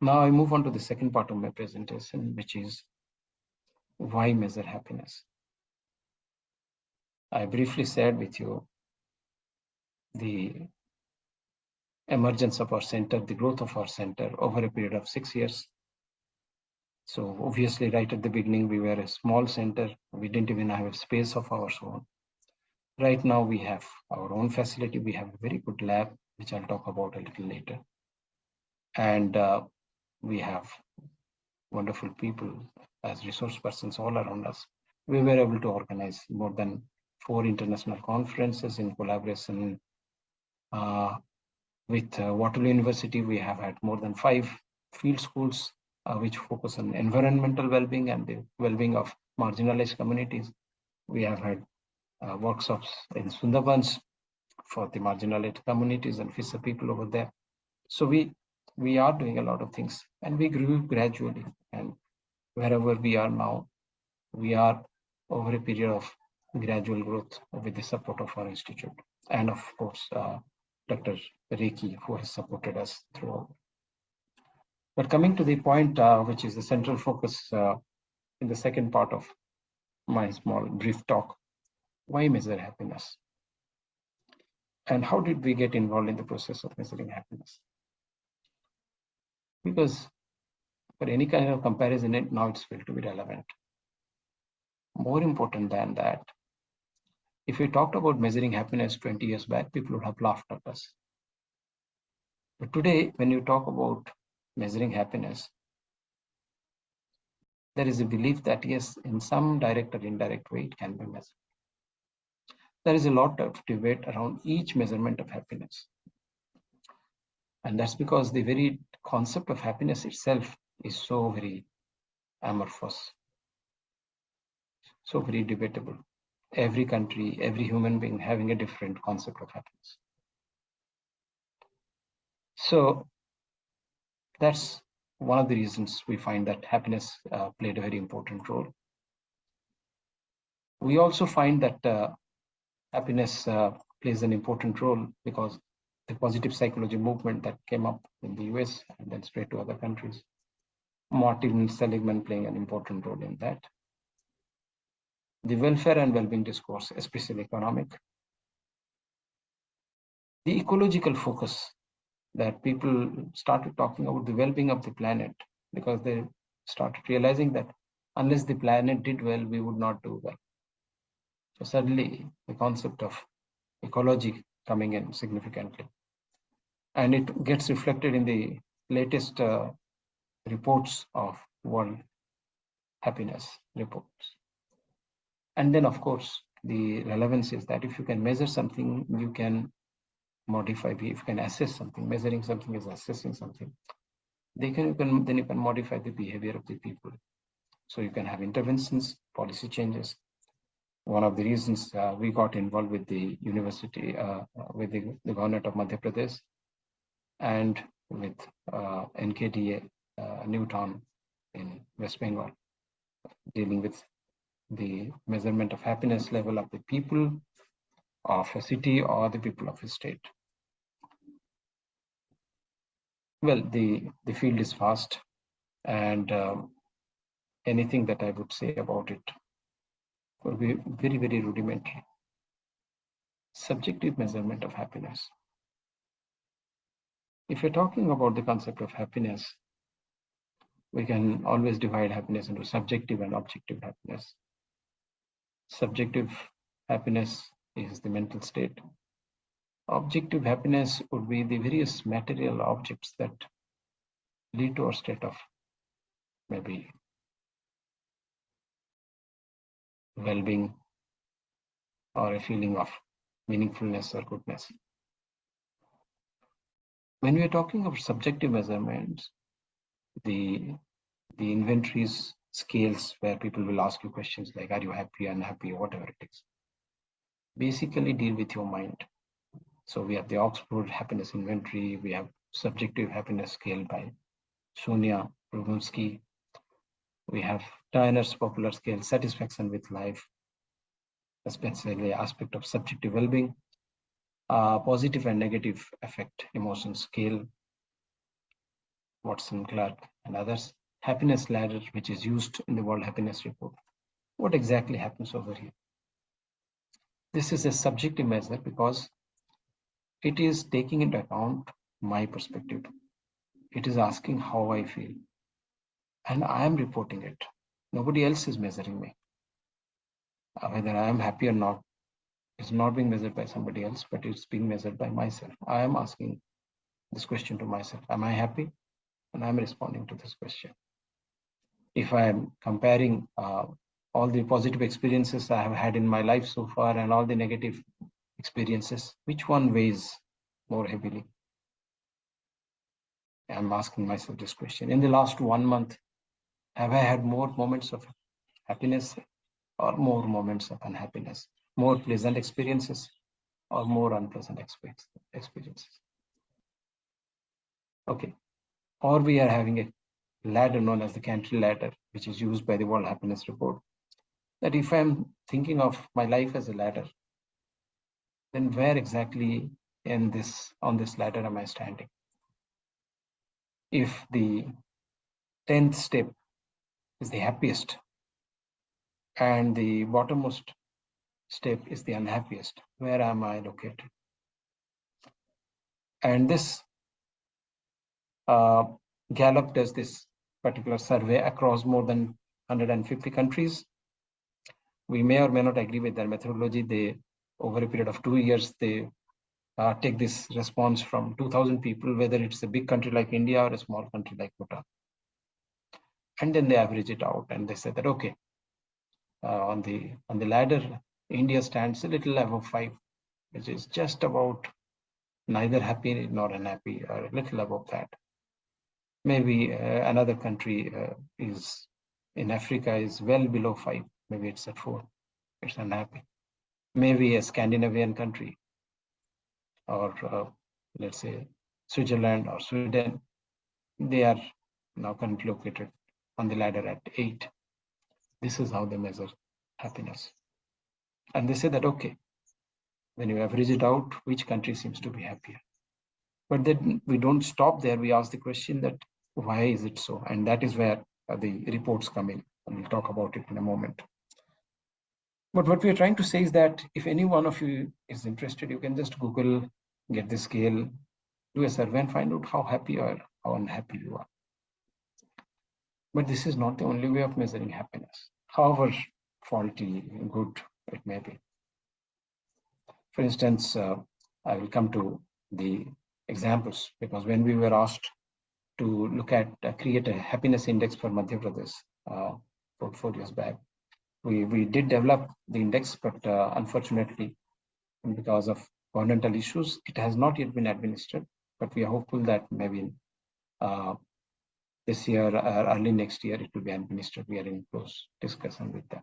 Speaker 15: Now I move on to the second part of my presentation, which is why measure happiness. I briefly shared with you the emergence of our center, the growth of our center over a period of 6 years. So obviously right at the beginning, we were a small center. We didn't even have a space of our own. Right now we have our own facility. We have a very good lab, which I'll talk about a little later. And we have wonderful people as resource persons all around us. We were able to organize more than 4 international conferences in collaboration with Waterloo University. We have had more than 5 field schools which focus on environmental well-being and the well-being of marginalized communities. We have had workshops in Sundarbans for the marginalized communities and fisher people over there. So we are doing a lot of things, and we grew gradually. And wherever we are now, we are over a period of gradual growth with the support of our institute. And of course, Dr. Reiki, who has supported us throughout. But coming to the point, which is the central focus in the second part of my small brief talk, why measure happiness? And how did we get involved in the process of measuring happiness? Because For any kind of comparison, now it's felt to be relevant. More important than that, if we talked about measuring happiness 20 years back, people would have laughed at us. But today, when you talk about measuring happiness, there is a belief that yes, in some direct or indirect way, it can be measured. There is a lot of debate around each measurement of happiness. And that's because the very concept of happiness itself is so very amorphous, so very debatable. Every country, every human being having a different concept of happiness. So that's one of the reasons we find that happiness played a very important role. We also find that happiness plays an important role because the positive psychology movement that came up in the US and then spread to other countries. Martin Seligman playing an important role in that. The welfare and well-being discourse, especially economic. The ecological focus that people started talking about the well-being of the planet because they started realizing that unless the planet did well, we would not do well. So suddenly the concept of ecology coming in significantly. And it gets reflected in the latest reports of World Happiness reports. And then, of course, the relevance is that if you can measure something, you can modify, if you can assess something. Measuring something is assessing something. Then you can modify the behavior of the people. So you can have interventions, policy changes. One of the reasons we got involved with the university, with the government of Madhya Pradesh and with NKDA, Newtown in West Bengal, dealing with the measurement of happiness level of the people of a city or the people of a state. Well, the field is vast, and anything that I would say about it would be very, very rudimentary. Subjective measurement of happiness. If you're talking about the concept of happiness, we can always divide happiness into subjective and objective happiness. Subjective happiness is the mental state. Objective happiness would be the various material objects that lead to a state of maybe well-being or a feeling of meaningfulness or goodness. When we are talking of subjective measurements, the inventories, scales where people will ask you questions like, are you happy, unhappy, whatever it is, basically deal with your mind. So we have the Oxford Happiness Inventory, we have Subjective Happiness Scale by Sonia Rogumsky, we have Tyner's popular scale, Satisfaction with Life, especially aspect of subjective well-being, positive and negative affect emotion scale, Watson, Clark, and others, happiness ladder, which is used in the World Happiness Report. What exactly happens over here? This is a subjective measure because it is taking into account my perspective. It is asking how I feel, and I am reporting it. Nobody else is measuring me. Whether I am happy or not is not being measured by somebody else, but it's being measured by myself. I am asking this question to myself. Am I happy? And I'm responding to this question. If I am comparing all the positive experiences I have had in my life so far and all the negative experiences, which one weighs more heavily? I'm asking myself this question. In the last 1 month, have I had more moments of happiness or more moments of unhappiness? More pleasant experiences or more unpleasant experiences? Okay. Or we are having a ladder known as the Cantrell ladder, which is used by the World Happiness Report. That if I'm thinking of my life as a ladder, then where exactly on this ladder am I standing? If the 10th step is the happiest and the bottommost step is the unhappiest, where am I located? And this Gallup does this particular survey across more than 150 countries. We may or may not agree with their methodology. They, over a period of 2 years, they take this response from 2,000 people, whether it's a big country like India or a small country like Bhutan. And then they average it out and they say that, okay, on the ladder, India stands a little above 5, which is just about neither happy nor unhappy, or a little above that. Maybe another country is in Africa is well below 5. Maybe it's at 4. It's unhappy. Maybe a Scandinavian country, or let's say Switzerland or Sweden, they are now currently located on the ladder at 8. This is how they measure happiness. And they say that, okay, when you average it out, which country seems to be happier? But then we don't stop there. We ask the question that why is it so? And that is where the reports come in. And we'll talk about it in a moment. But what we are trying to say is that if any one of you is interested, you can just Google, get the scale, do a survey and find out how happy or how unhappy you are. But this is not the only way of measuring happiness, however faulty, good it may be. For instance, I will come to the examples, because when we were asked to look at create a happiness index for Madhya Pradesh 4 years back, we did develop the index, but unfortunately, because of governmental issues, it has not yet been administered. But we are hopeful that maybe this year or early next year it will be administered. We are in close discussion with them.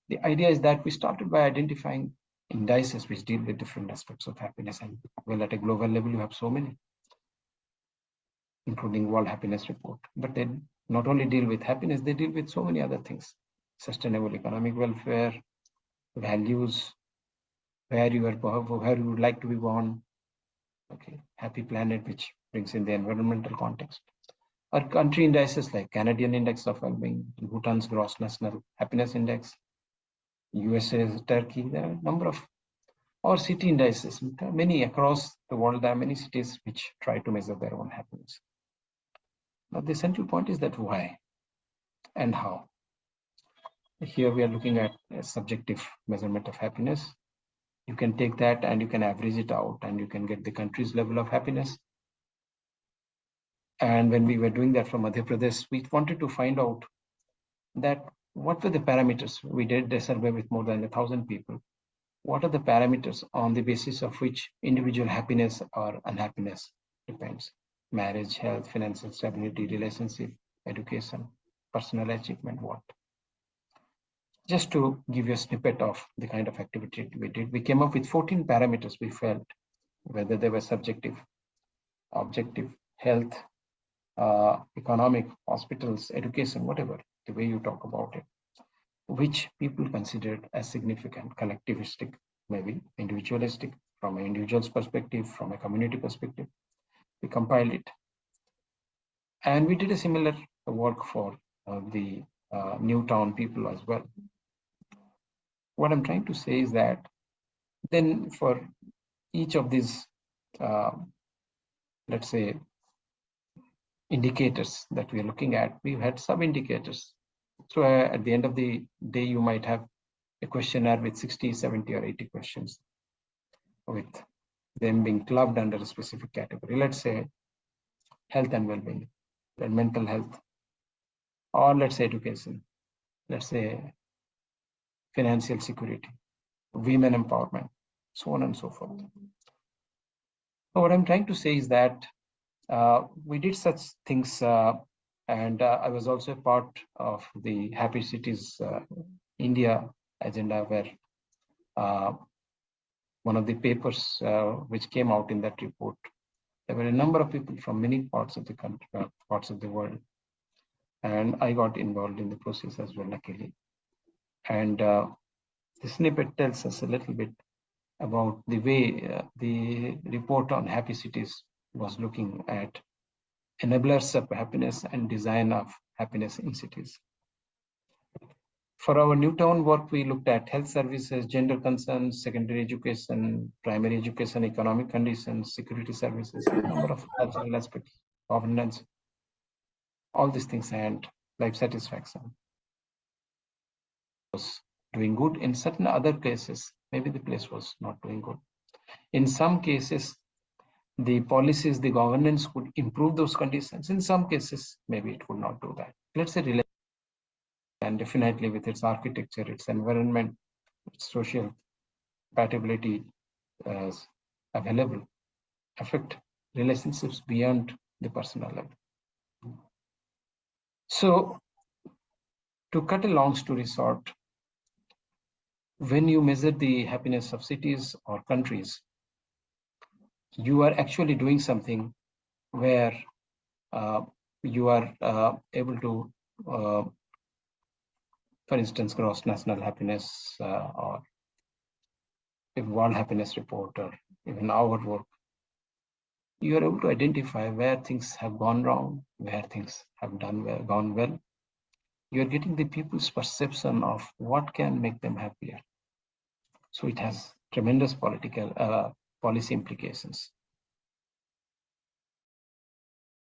Speaker 15: The idea is that we started by identifying indices which deal with different aspects of happiness, and well, at a global level you have so many, including World Happiness Report. But they not only deal with happiness, they deal with so many other things: sustainable economic welfare, values, where you would like to be born, okay, happy planet, which brings in the environmental context, or country indices like Canadian Index of Wellbeing, Bhutan's Gross National Happiness Index, USA's Turkey. There are a number of, or city indices, many across the world. There are many cities which try to measure their own happiness. Now the central point is that why and how. Here we are looking at a subjective measurement of happiness. You can take that and you can average it out, and you can get the country's level of happiness. And when we were doing that for Madhya Pradesh, we wanted to find out that what were the parameters. We did a survey with more than 1,000 people. What are the parameters on the basis of which individual happiness or unhappiness depends? Marriage, health, financial stability, relationship, education, personal achievement, what? Just to give you a snippet of the kind of activity we did, we came up with 14 parameters we felt, whether they were subjective, objective, health, economic, hospitals, education, whatever, the way you talk about it, which people considered as significant, collectivistic, maybe individualistic, from an individual's perspective, from a community perspective. We compiled it. And we did a similar work for the Newtown people as well. What I'm trying to say is that then for each of these, let's say, indicators that we're looking at, we've had sub-indicators. So at the end of the day, you might have a questionnaire with 60, 70, or 80 questions, with them being clubbed under a specific category. Let's say health and well-being, then mental health, or let's say education, let's say financial security, women empowerment, so on and so forth. So what I'm trying to say is that we did such things, and I was also a part of the Happy Cities India agenda, where one of the papers which came out in that report, there were a number of people from many parts of the country, parts of the world, and I got involved in the process as well, luckily. And the snippet tells us a little bit about the way the report on Happy Cities was looking at enablers of happiness and design of happiness in cities. For our Newtown work, we looked at health services, gender concerns, secondary education, primary education, economic conditions, security services, a number of cultural aspects, governance. all these things, and life satisfaction was doing good. In certain other cases, maybe the place was not doing good. In some cases, the policies, the governance could improve those conditions. In some cases, maybe it would not do that. Let's say, and definitely with its architecture, its environment, its social compatibility available, affect relationships beyond the personal level. So, to cut a long story short, when you measure the happiness of cities or countries, you are actually doing something where you are able to, for instance, gross national happiness or a World Happiness Report, or even our work, you are able to identify where things have gone wrong, where things have gone well. You are getting the people's perception of what can make them happier. So it has tremendous political policy implications.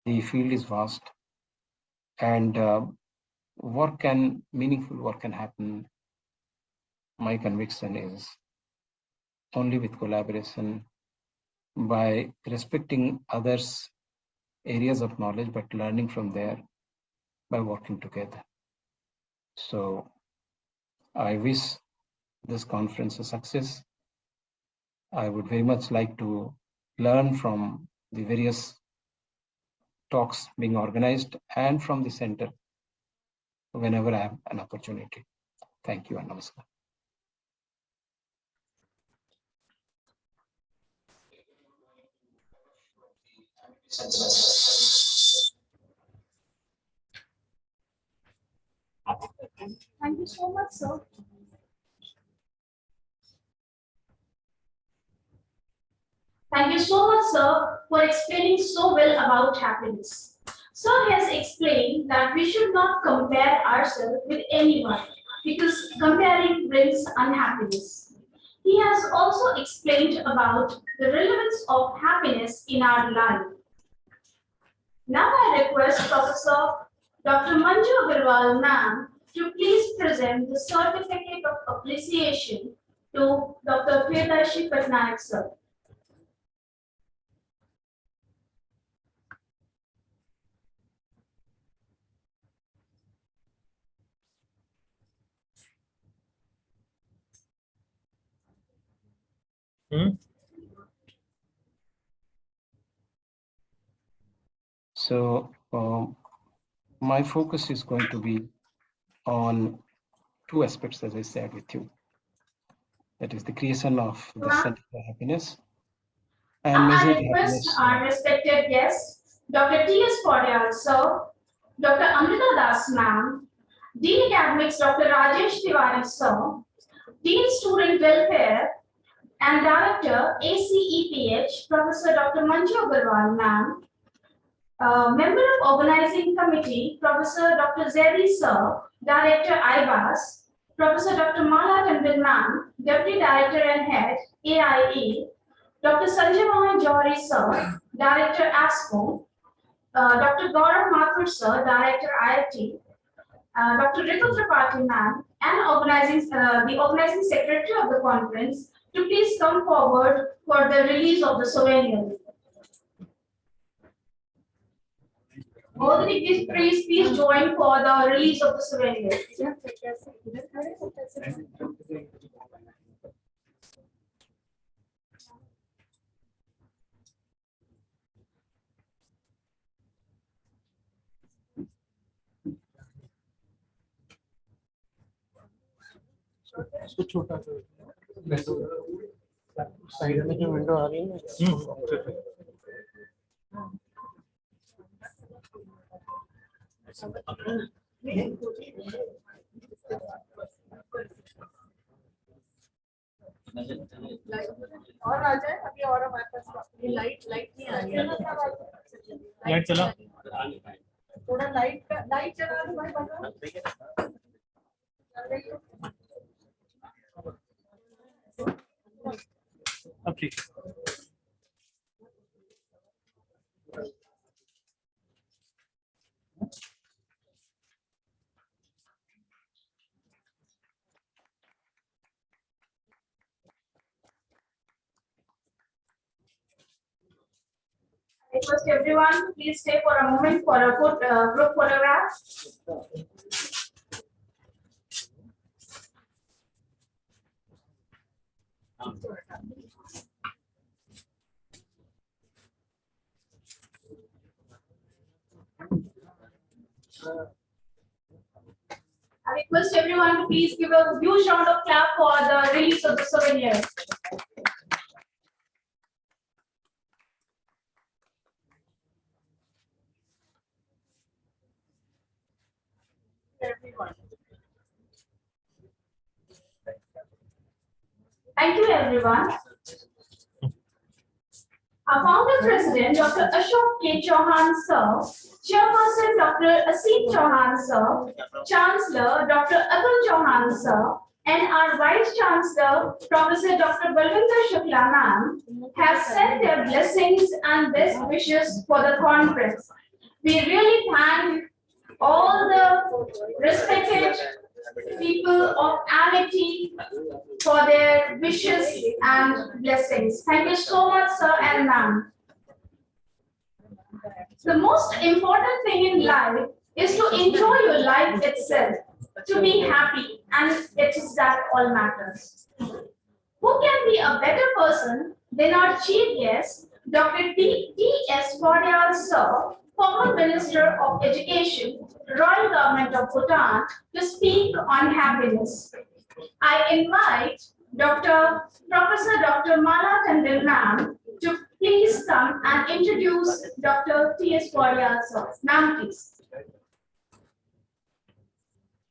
Speaker 15: The field is vast, and meaningful work can happen. My conviction is only with collaboration, by respecting others' areas of knowledge, but learning from there, by working together. So I wish this conference a success. I would very much like to learn from the various talks being organized and from the center whenever I have an opportunity. Thank you and namaskar.
Speaker 1: Thank you so much, sir. Thank you so much, sir, for explaining so well about happiness. Sir has explained that we should not compare ourselves with anyone because comparing brings unhappiness. He has also explained about the relevance of happiness in our life. Now I request Professor Dr. Manju Agarwal ma'am to please present the certificate of appreciation to Dr. Priyadarshi Patnaik sir.
Speaker 15: So my focus is going to be on two aspects, as I said with you. That is the creation of the Center for Happiness and
Speaker 1: I
Speaker 15: measuring
Speaker 1: request
Speaker 15: happiness.
Speaker 1: our respected guests, Dr. T.S. Padyal sir, Dr. Amrita Das ma'am, Dean Academics Dr. Rajesh Tiwari sir, Dean Student Welfare and Director ACEPH Professor Dr. Manju Agarwal ma'am, Member of Organizing Committee Professor Dr. Zedi sir, Director IBAS, Professor Dr. Mala Tandon ma'am, Deputy Director and Head AIE, Dr. Sanjay Mohan Johari sir, Director ASCO, Dr. Gaurav Mathur sir, Director IIT, Dr. Ritu Tripathi ma'am, and the organizing secretary of the conference to please come forward for the release of the souvenir. All the dignitaries, please join for the release of the souvenir.
Speaker 3: इसको छोटा side में जो window आ रही है ना
Speaker 5: और आ जाए अभी और हमारे पास ये लाइट नहीं आ रही है
Speaker 3: लाइट चला
Speaker 5: थोड़ा लाइट चला दो भाई बताओ
Speaker 3: अब ठीक
Speaker 1: request everyone to please stay for a moment for a group photograph. I request everyone to please give a huge round of clap for the release of the souvenir. Thank you, everyone. Our founder president, Dr. Ashok K. Chauhan, sir, Chairperson, Dr. ACEPH Chauhan, sir, Chancellor, Dr. Atul Chauhan, sir, and our Vice Chancellor, Professor Dr. Balwinder Shukla, ma'am, have sent their blessings and best wishes for the conference. We really thank all the respected people of Amity for their wishes and blessings. Thank you so much, sir and ma'am. The most important thing in life is to enjoy your life itself, to be happy, and it is that all matters. Who can be a better person than our chief guest, Dr. T.S. Padyal, sir, former Minister of Education, Royal Government of Bhutan, to speak on happiness. I invite Professor Dr. Mala Tandil, ma'am, to please come and introduce Dr. T.S. Padyal, sir. Ma'am, please.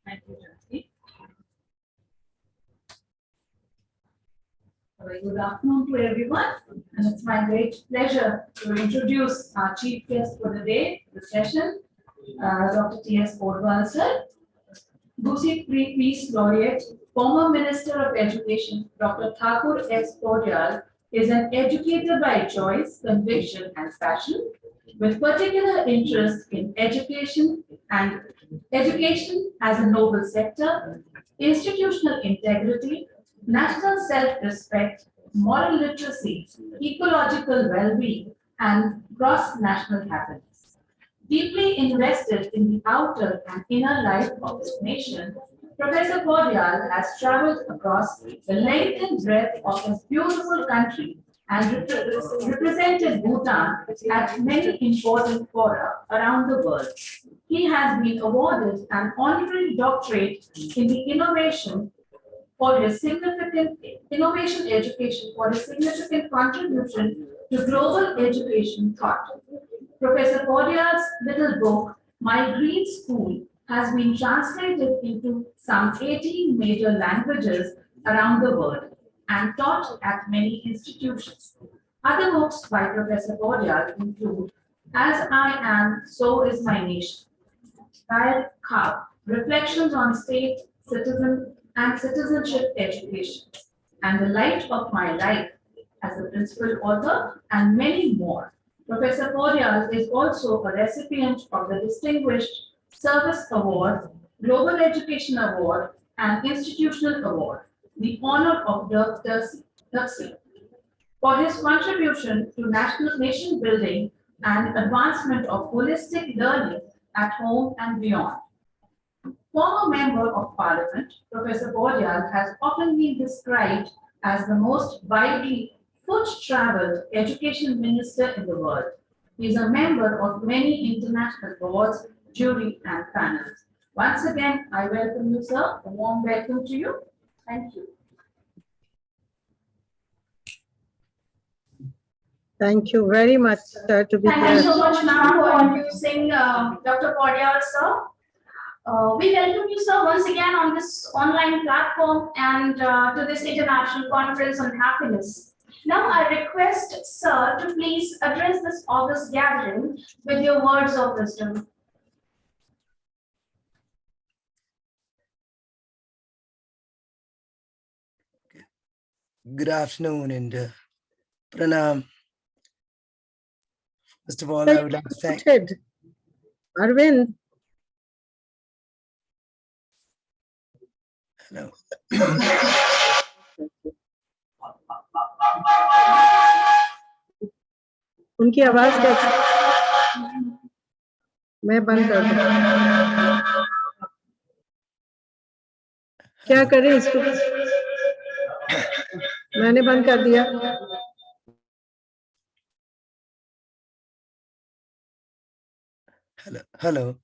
Speaker 5: Thank you, Janki. Very good afternoon to everyone, and it's my great pleasure to introduce our chief guest for the day, the session, Dr. T.S. Padyal, sir. Dusit Peace Laureate, former Minister of Education, Dr. Thakur S. Padyal, is an educator by choice, conviction, and passion, with particular interest in education as a noble sector, institutional integrity, national self-respect, moral literacy, ecological well-being, and cross-national happiness. Deeply invested in the outer and inner life of his nation, Professor Padyal has traveled across the length and breadth of his beautiful country and represented Bhutan at many important fora around the world. He has been awarded an honorary doctorate in the innovation education for his significant contribution to global education thought. Professor Padyal's little book, My Green School, has been translated into some 18 major languages around the world and taught at many institutions. Other books by Professor Padyal include As I Am, So Is My Nation, Diet Cup, Reflections on State, Citizen, and Citizenship Education, and The Light of My Life as the principal author, and many more. Professor Padyal is also a recipient of the Distinguished Service Award, Global Education Award, and Institutional Award, the honor of Duxie, for his contribution to national nation building and advancement of holistic learning at home and beyond. Former Member of Parliament, Professor Padyal has often been described as the most widely foot-traveled education minister in the world. He is a member of many international boards, jury, and panels. Once again, I welcome you, sir. A warm welcome to you. Thank you.
Speaker 16: Thank you very much, sir, to be here.
Speaker 1: Thank you so much, ma'am, for introducing Dr. Padyal, sir. We welcome you, sir, once again on this online platform and to this international conference on happiness. Now, I request, sir, to please address this august gathering with your words of wisdom.
Speaker 17: Good afternoon and pranam. First of all, I would like to thank
Speaker 16: Arvind.
Speaker 17: Hello.
Speaker 16: उनकी आवाज मैं बंद कर दूं क्या करें इसको मैंने बंद कर दिया
Speaker 17: Hello.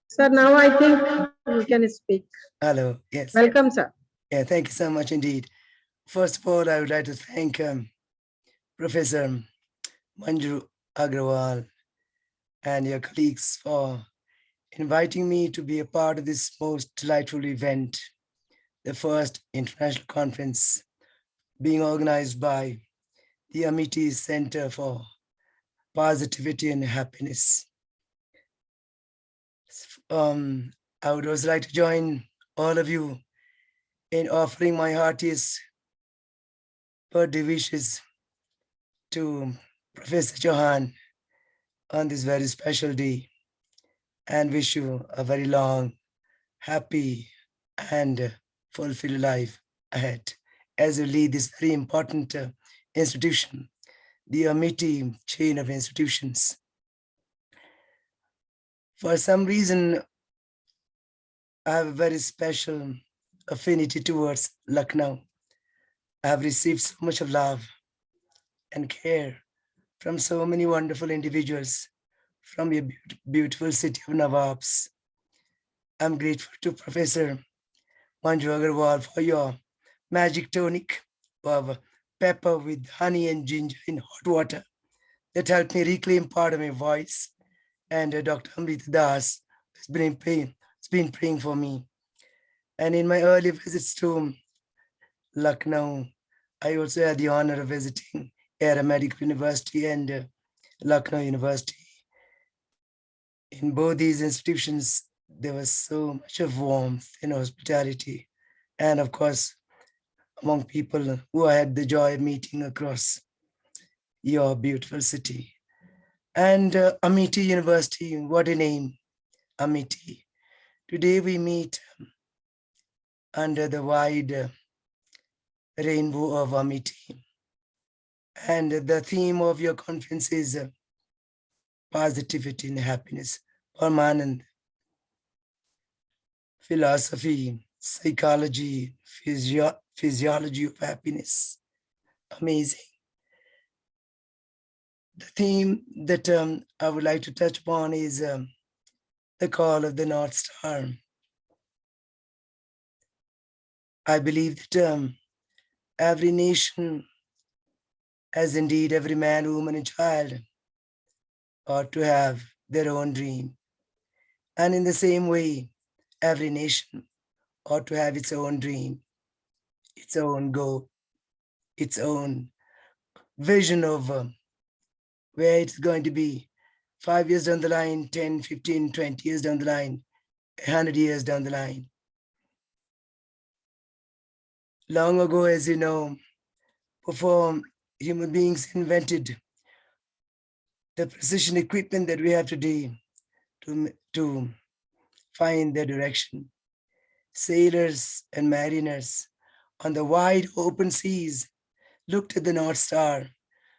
Speaker 16: Sir, now I think you can speak.
Speaker 17: Hello. Yes.
Speaker 16: Welcome, sir.
Speaker 17: Yeah, thank you so much indeed. First of all, I would like to thank Professor Manju Agrawal and your colleagues for inviting me to be a part of this most delightful event, the first international conference being organized by the Amity Center for Positivity and Happiness. I would also like to join all of you in offering my heartiest birthday wishes to Professor Chauhan on this very special day and wish you a very long, happy, and fulfilled life ahead as you lead this very important institution, the Amity chain of institutions. For some reason, I have a very special affinity towards Lucknow. I have received so much of love and care from so many wonderful individuals from your beautiful city of Nawabs. I'm grateful to Professor Manju Agarwal for your magic tonic of pepper with honey and ginger in hot water that helped me reclaim part of my voice. And Dr. Amrita Das has been praying for me. And in my early visits to Lucknow, I also had the honor of visiting Air Medical University and Lucknow University. In both these institutions, there was so much of warmth and hospitality. And of course, among people who I had the joy of meeting across your beautiful city. And Amity University, what a name, Amity. Today we meet under the wide rainbow of Amity. And the theme of your conference is positivity and happiness, Parmanand. Philosophy, psychology, physiology of happiness. Amazing. The theme that I would like to touch upon is the call of the North Star. I believe that every nation, as indeed every man, woman, and child, ought to have their own dream. And in the same way, every nation ought to have its own dream, its own goal, its own vision of where it's going to be 5 years down the line, 10, 15, 20 years down the line, 100 years down the line. Long ago, as you know, before human beings invented the precision equipment that we have today to find their direction, sailors and mariners on the wide open seas looked at the North Star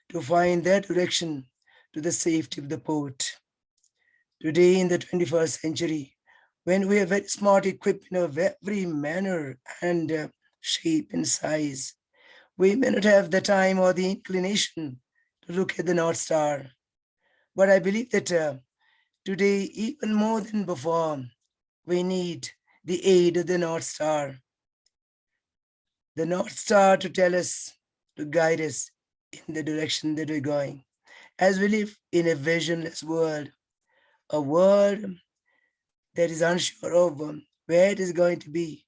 Speaker 17: to find their direction to the safety of the port. Today in the 21st century, when we have very smart equipment of every manner and shape and size, we may not have the time or the inclination to look at the North Star. But I believe that today, even more than before, we need the aid of the North Star. The North Star to tell us, to guide us in the direction that we're going. As we live in a visionless world, a world that is unsure of where it is going to be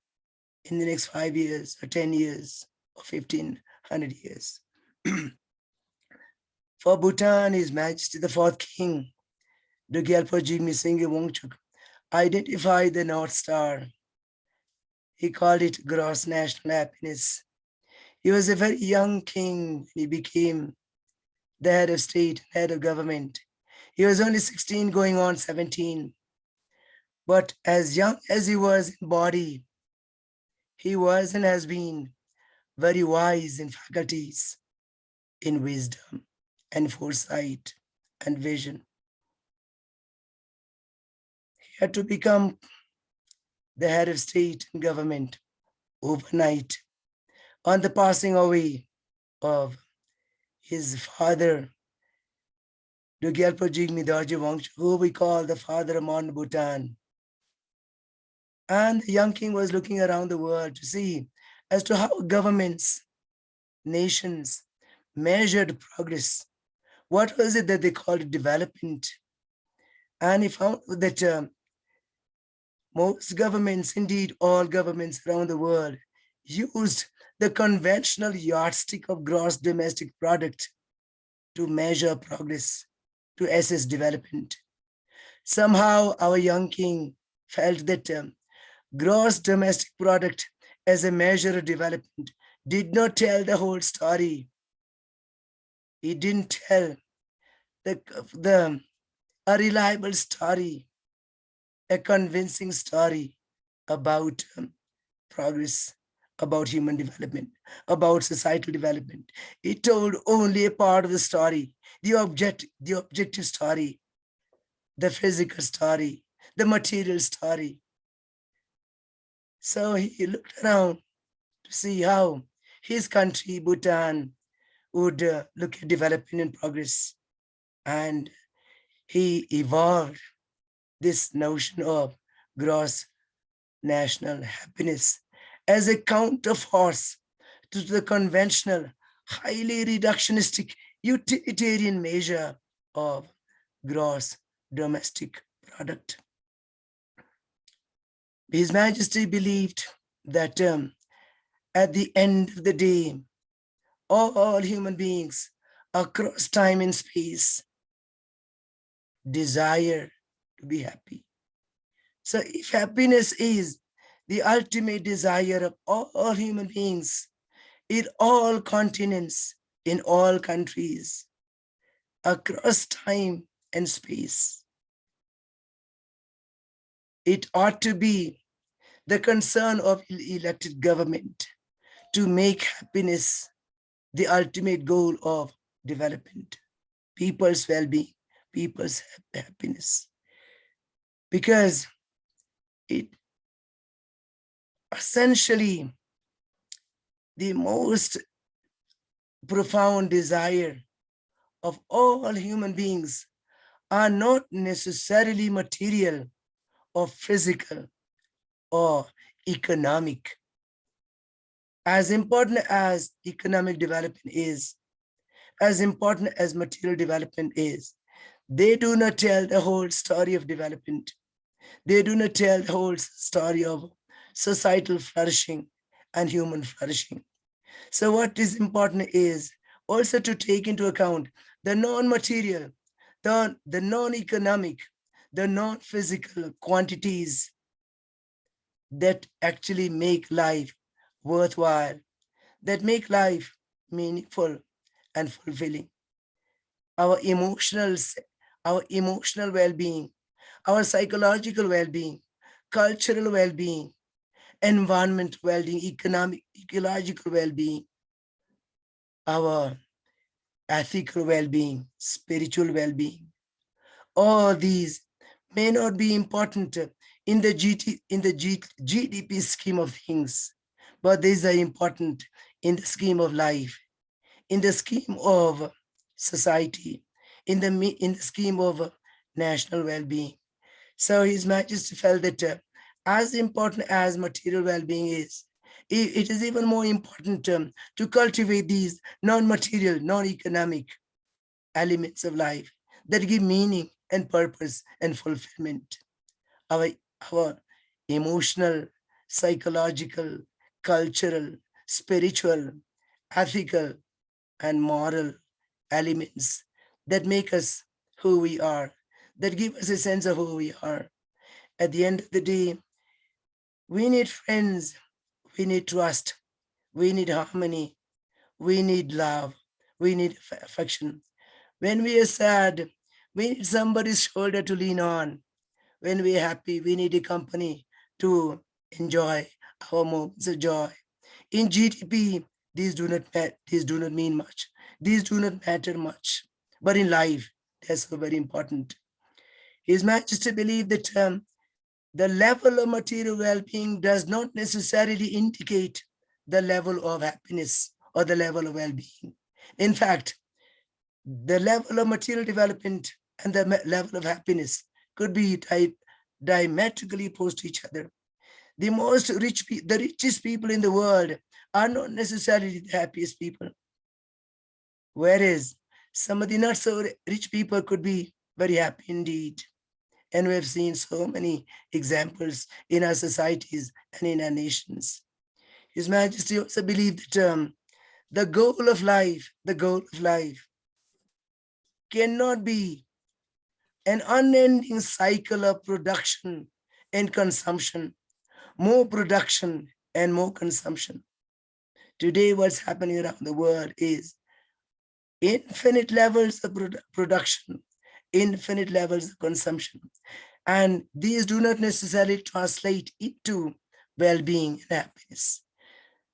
Speaker 17: in the next 5 years or 10 years or 1500 years. For Bhutan, His Majesty the Fourth King, Gyalpo Jigme Singye Wangchuk, identified the North Star. He called it gross national happiness. He was a very young king when he became the head of state, head of government. He was only 16 going on 17. But as young as he was in body, he was and has been very wise in faculties, in wisdom and foresight and vision. He had to become the head of state and government overnight on the passing away of his father, Dugyalpo Jigme Dorje Wangchuck, who we call the father of modern Bhutan. And the young king was looking around the world to see as to how governments, nations measured progress. What was it that they called development? And he found that most governments, indeed all governments around the world, used the conventional yardstick of gross domestic product to measure progress, to assess development. Somehow our young king felt that gross domestic product as a measure of development did not tell the whole story. It didn't tell a reliable story, a convincing story about progress, about human development, about societal development. It told only a part of the story, the objective story, the physical story, the material story. So he looked around to see how his country, Bhutan, would look at development and progress. And he evolved this notion of gross national happiness as a counterforce to the conventional, highly reductionistic, utilitarian measure of gross domestic product. His Majesty believed that at the end of the day, all human beings across time and space desire to be happy. So if happiness is the ultimate desire of all human beings in all continents, in all countries, across time and space, it ought to be the concern of elected government to make happiness the ultimate goal of development, people's well-being, people's happiness. Because it essentially the most profound desire of all human beings are not necessarily material or physical or economic. As important as economic development is, as important as material development is, they do not tell the whole story of development. They do not tell the whole story of societal flourishing and human flourishing. So what is important is also to take into account the non-material, the non-economic, the non-physical quantities that actually make life worthwhile, that make life meaningful and fulfilling. Our emotional well-being, our psychological well-being, cultural well-being, environmental well-being, economic, ecological well-being, our ethical well-being, spiritual well-being. All these may not be important in the GDP scheme of things, but these are important in the scheme of life, in the scheme of society, in the scheme of national well-being. So His Majesty felt that as important as material well-being is, it is even more important to cultivate these non-material, non-economic elements of life that give meaning and purpose and fulfillment. Our emotional, psychological, cultural, spiritual, ethical, and moral elements that make us who we are, that give us a sense of who we are. At the end of the day, we need friends, we need trust, we need harmony, we need love, we need affection. When we are sad, We need somebody's shoulder to lean on. When we're happy, we need a company to enjoy our moments of joy. In GDP, these do not mean much. These do not matter much. But in life, they're so very important. His Majesty believed that the level of material well-being does not necessarily indicate the level of happiness or the level of well-being. In fact, the level of material development and the level of happiness could be diametrically opposed to each other. The richest people in the world are not necessarily the happiest people. Whereas some of the not so rich people could be very happy indeed. And we have seen so many examples in our societies and in our nations. His Majesty also believed that the goal of life cannot be an unending cycle of production and consumption, more production and more consumption. Today, what's happening around the world is infinite levels of production, infinite levels of consumption. And these do not necessarily translate into well-being and happiness.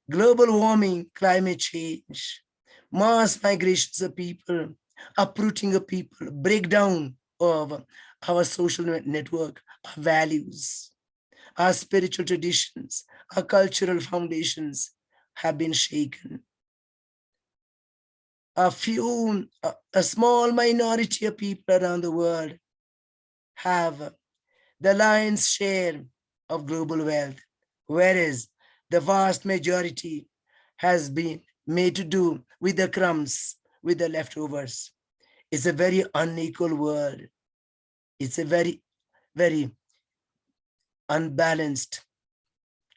Speaker 17: Global warming, climate change, mass migrations of people, uprooting of people, breakdown of our social network, our values, our spiritual traditions, our cultural foundations have been shaken. A small minority of people around the world have the lion's share of global wealth, whereas the vast majority has been made to do with the crumbs, with the leftovers. It's a very unequal world. It's a very, very unbalanced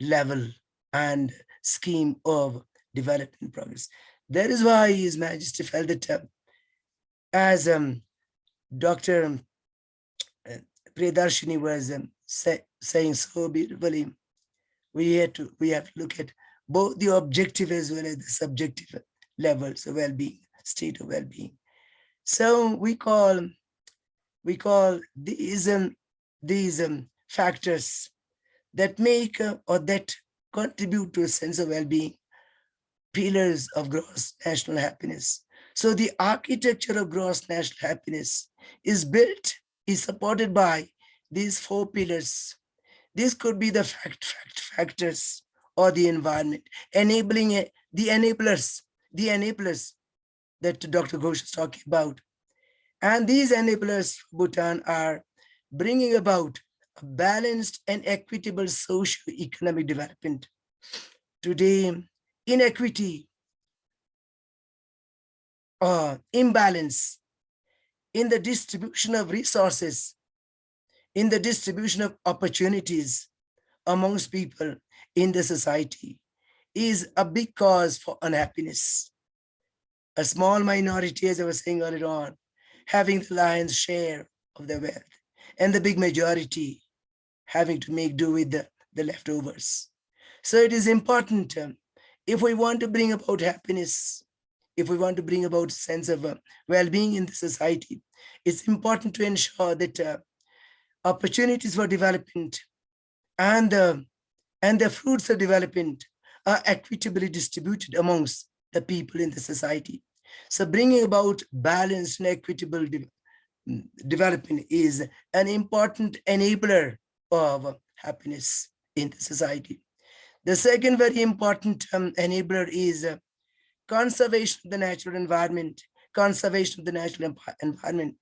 Speaker 17: level and scheme of development progress. That is why His Majesty felt that as Dr. Priyadarshini was saying so beautifully, we have to look at both the objective as well as the subjective levels of well-being, state of well-being. So we call these factors that make or that contribute to a sense of well-being pillars of gross national happiness. So the architecture of gross national happiness is supported by these 4 pillars. This could be the factors or the environment, enabling the enablers that Dr. Ghosh is talking about. And these enablers, Bhutan, are bringing about a balanced and equitable socio-economic development. Today, inequity or imbalance in the distribution of resources, in the distribution of opportunities amongst people in the society is a big cause for unhappiness. A small minority, as I was saying earlier on, having the lion's share of the wealth, and the big majority having to make do with the leftovers. So it is important, if we want to bring about happiness, if we want to bring about a sense of well-being in the society, it's important to ensure that opportunities for development and the fruits of development are equitably distributed amongst the people in the society. So bringing about balanced and equitable development is an important enabler of happiness in the society. The second very important enabler is conservation of the natural environment, conservation of the natural environment.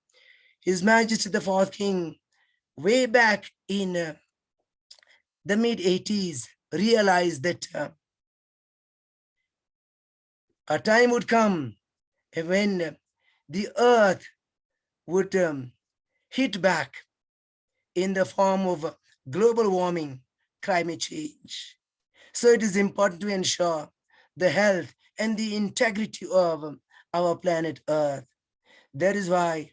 Speaker 17: His Majesty the Fourth King, way back in the mid-80s, realized that a time would come when the earth would hit back in the form of global warming, climate change. So it is important to ensure the health and the integrity of our planet Earth. That is why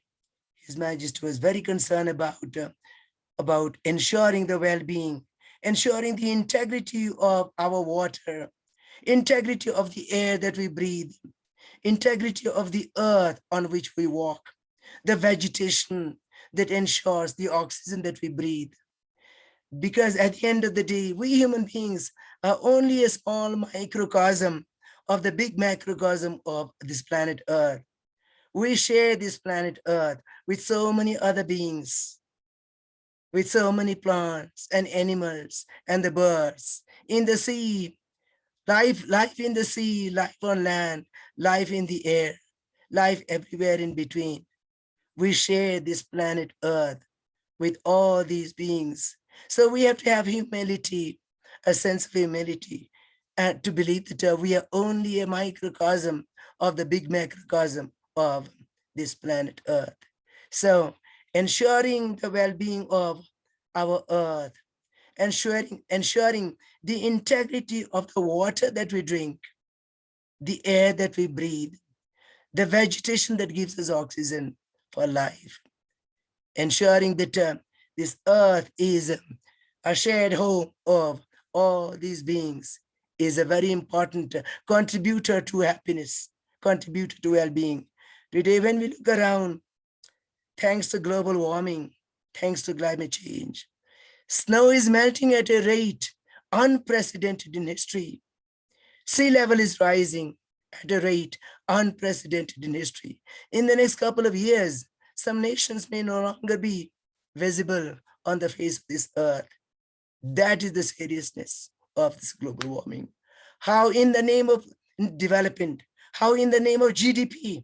Speaker 17: His Majesty was very concerned about ensuring the well-being, ensuring the integrity of our water, integrity of the air that we breathe, integrity of the earth on which we walk. the vegetation that ensures the oxygen that we breathe. Because at the end of the day, we human beings are only a small microcosm of the big macrocosm of this planet Earth. We share this planet Earth with so many other beings, with so many plants and animals and the birds. In the sea, life in the sea, life on land, life in the air, life everywhere in between. We share this planet Earth with all these beings. So we have to have humility, a sense of humility, and to believe that we are only a microcosm of the big macrocosm of this planet Earth. So ensuring the well-being of our Earth, ensuring the integrity of the water that we drink, the air that we breathe, the vegetation that gives us oxygen for life, ensuring that this Earth is a shared home of all these beings is a very important contributor to happiness, contributor to well-being. Today, when we look around, thanks to global warming, thanks to climate change, snow is melting at a rate unprecedented in history. Sea level is rising at a rate unprecedented in history. In the next couple of years, some nations may no longer be visible on the face of this earth. That is the seriousness of this global warming. How in the name of development, how in the name of GDP,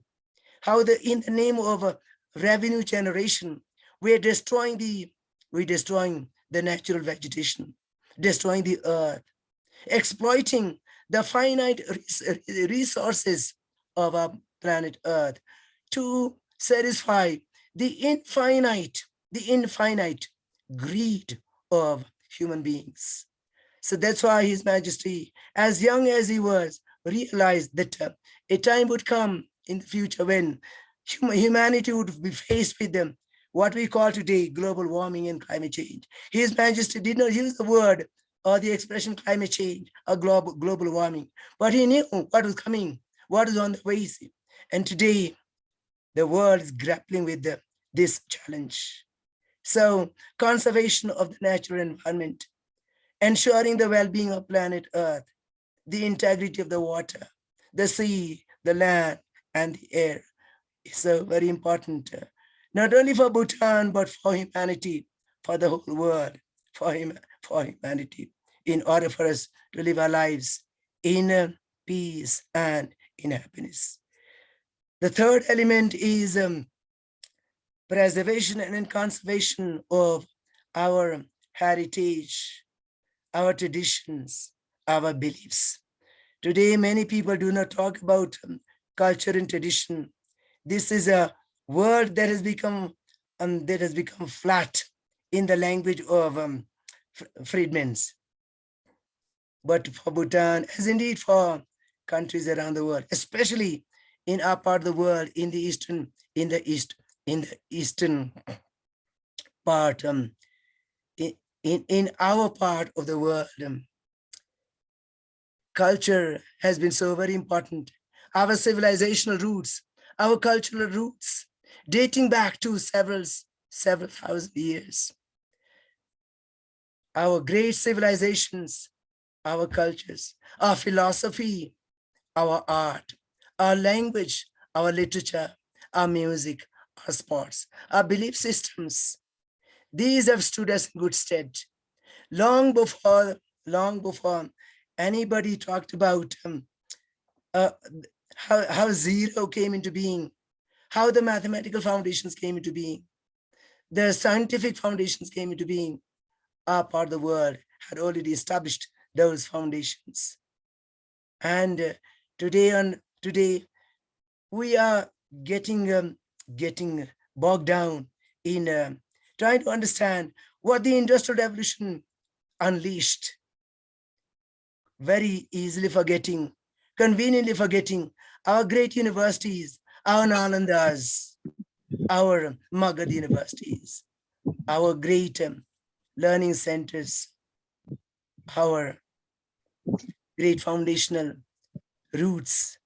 Speaker 17: how in the name of revenue generation, we're destroying the natural vegetation, destroying the earth, exploiting the finite resources of our planet Earth to satisfy the infinite greed of human beings. So that's why His Majesty, as young as he was, realized that a time would come in the future when humanity would be faced with them, what we call today global warming and climate change. His Majesty did not use the word or the expression climate change or global warming, but he knew what was coming, what is on the way. And today, the world is grappling with this challenge. So conservation of the natural environment, ensuring the well-being of planet Earth, the integrity of the water, the sea, the land, and the air is so very important, not only for Bhutan, but for humanity, for the whole world, for humanity, in order for us to live our lives in peace and in happiness. The third element is preservation and conservation of our heritage, our traditions, our beliefs. Today, many people do not talk about culture and tradition. This is a word that has become flat in the language of Friedman's. But for Bhutan, as indeed for countries around the world, especially in our part of the world, in the eastern part, in our part of the world, culture has been so very important. Our civilizational roots, our cultural roots, dating back to several thousand years. Our great civilizations, our cultures, our philosophy, our art, our language, our literature, our music, our sports, our belief systems. These have stood us in good stead. Long before anybody talked about how zero came into being, how the mathematical foundations came into being, the scientific foundations came into being, our part of the world had already established those foundations. And today we are getting bogged down in trying to understand what the Industrial Revolution unleashed, very easily forgetting, conveniently forgetting our great universities, our Nalandas, our Magad universities, our great learning centers, our great foundational roots.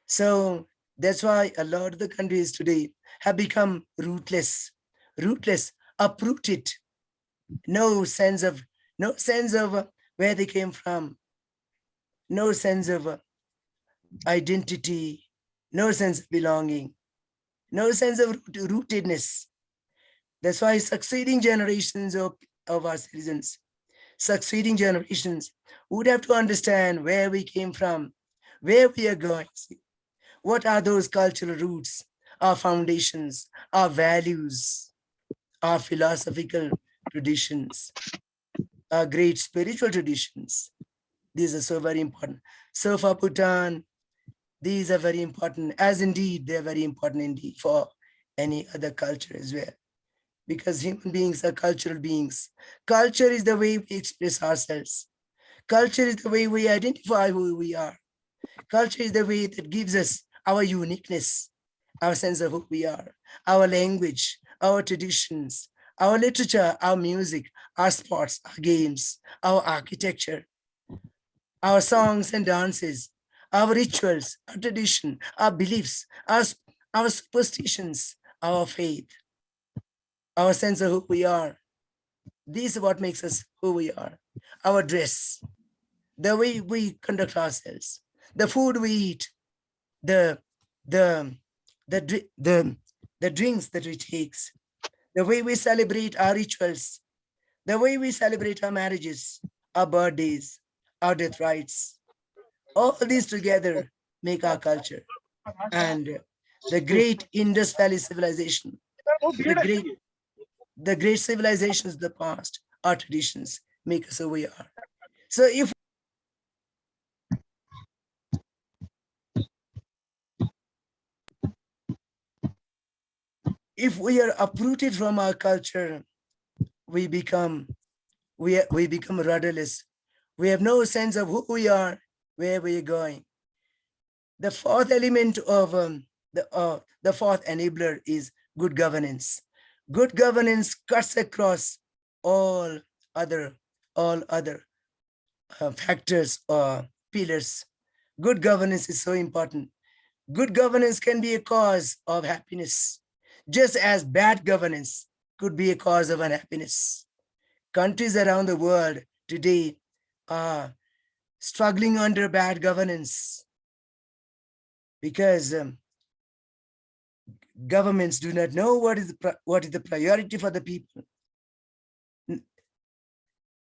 Speaker 17: So That's why a lot of the countries today have become rootless, uprooted, no sense of where they came from, no sense of identity, no sense of belonging, no sense of rootedness. That's why succeeding generations of our citizens, succeeding generations would have to understand where we came from, where we are going. What are those cultural roots, our foundations, our values, our philosophical traditions, our great spiritual traditions. These are so very important. So for Bhutan, these are very important, as indeed they're very important indeed for any other culture as well. Because human beings are cultural beings. Culture is the way we express ourselves. Culture is the way we identify who we are. Culture is the way that gives us our uniqueness, our sense of who we are, our language, our traditions, our literature, our music, our sports, our games, our architecture, our songs and dances, our rituals, our tradition, our beliefs, our superstitions, our faith, our sense of who we are. This is what makes us who we are. Our dress, the way we conduct ourselves, the food we eat, the drinks that we take, the way we celebrate our rituals, the way we celebrate our marriages, our birthdays, our death rites. All these together make our culture. And the great Indus Valley civilization, the great civilizations of the past, our traditions make us who we are. So if we are uprooted from our culture, we become rudderless. We have no sense of who we are, where we are going. The fourth element of the fourth enabler is good governance. Good governance cuts across all other factors or pillars. Good governance is so important. Good governance can be a cause of happiness, just as bad governance could be a cause of unhappiness. Countries around the world today are struggling under bad governance because governments do not know what is the priority for the people.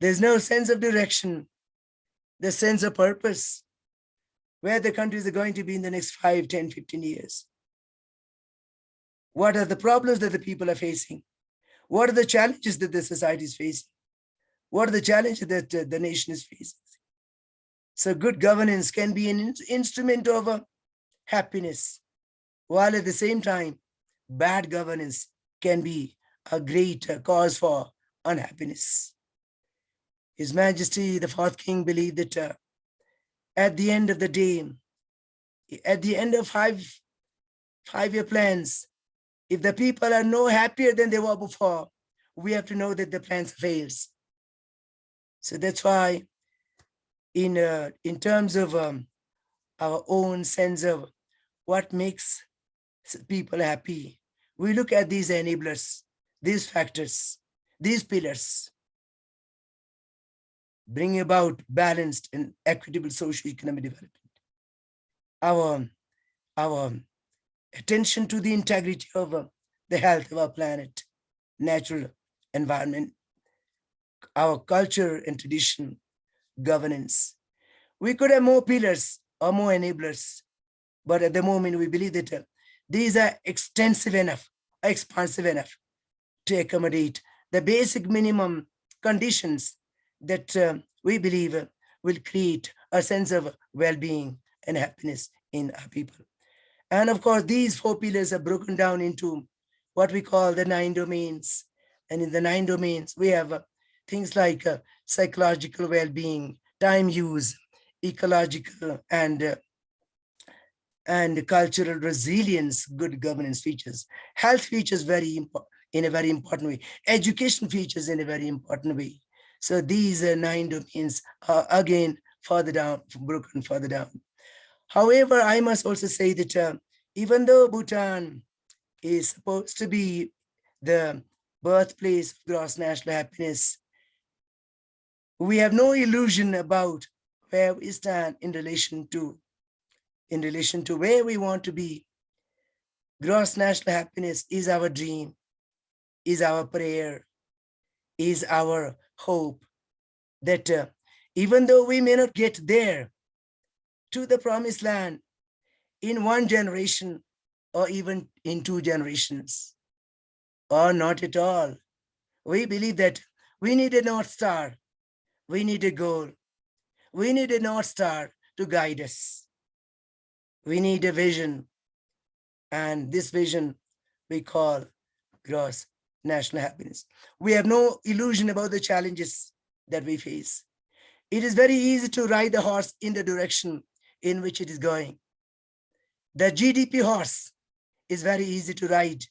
Speaker 17: There's no sense of direction, the sense of purpose, where the countries are going to be in the next 5, 10, 15 years. What are the problems that the people are facing? What are the challenges that the society is facing? What are the challenges that the nation is facing? So good governance can be an instrument of happiness, while at the same time, bad governance can be a great cause for unhappiness. His Majesty, the fourth king, believed that at the end of the day, at the end of five-year plans, if the people are no happier than they were before, we have to know that the plans fails. So that's why in terms of our own sense of what makes people happy, we look at these enablers, these factors, these pillars, bring about balanced and equitable socio-economic development. Our attention to the integrity of the health of our planet, natural environment, our culture and tradition, governance. We could have more pillars or more enablers, but at the moment we believe that these are extensive enough, expansive enough to accommodate the basic minimum conditions that we believe will create a sense of well-being and happiness in our people. And of course, these 4 pillars are broken down into what we call the 9 domains. And in the 9 domains, we have things like psychological well-being, time use, ecological and cultural resilience, good governance features, health features in a very important way, education features in a very important way. So these 9 domains are again further down, broken further down. However, I must also say that Even though Bhutan is supposed to be the birthplace of gross national happiness, we have no illusion about where we stand in relation to where we want to be. Gross national happiness is our dream, is our prayer, is our hope that even though we may not get there to the promised land in one generation or even in 2 generations, or not at all, we believe that we need a North Star, we need a goal, we need a North Star to guide us. We need a vision, and this vision we call gross national happiness. We have no illusion about the challenges that we face. It is very easy to ride the horse in the direction in which it is going. The GDP horse is very easy to ride.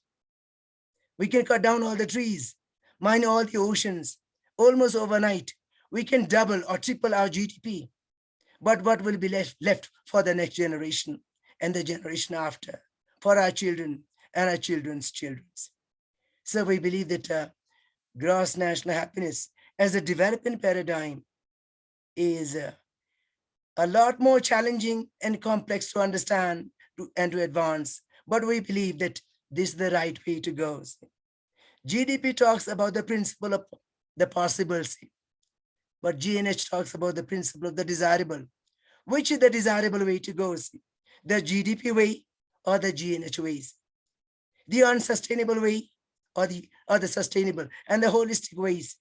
Speaker 17: We can cut down all the trees, mine all the oceans, almost overnight. We can double or triple our GDP. But what will be left for the next generation and the generation after, for our children and our children's children? So we believe that gross national happiness as a development paradigm is a lot more challenging and complex to understand and to advance. But we believe that this is the right way to go. GDP talks about the principle of the possible, but GNH talks about the principle of the desirable. Which is the desirable way to go? The GDP way or the GNH ways? The unsustainable way or the sustainable and the holistic ways?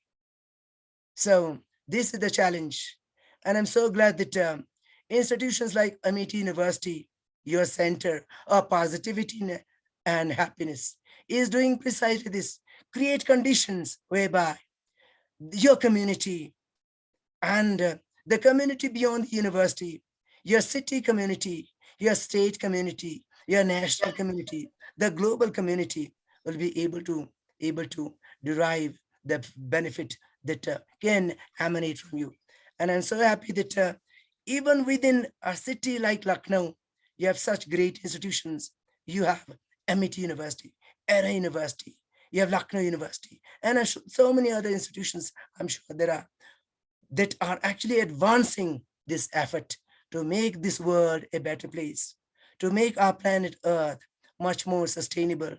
Speaker 17: So this is the challenge. And I'm so glad that institutions like Amity University, your center of positivity and happiness, is doing precisely this. Create conditions whereby your community and the community beyond the university, your city community, your state community, your national community, the global community will be able to derive the benefit that can emanate from you. And I'm so happy that even within a city like Lucknow, you have such great institutions. You have Amity University, Era University, you have Lucknow University, and so many other institutions I'm sure there are that are actually advancing this effort to make this world a better place, to make our planet Earth much more sustainable.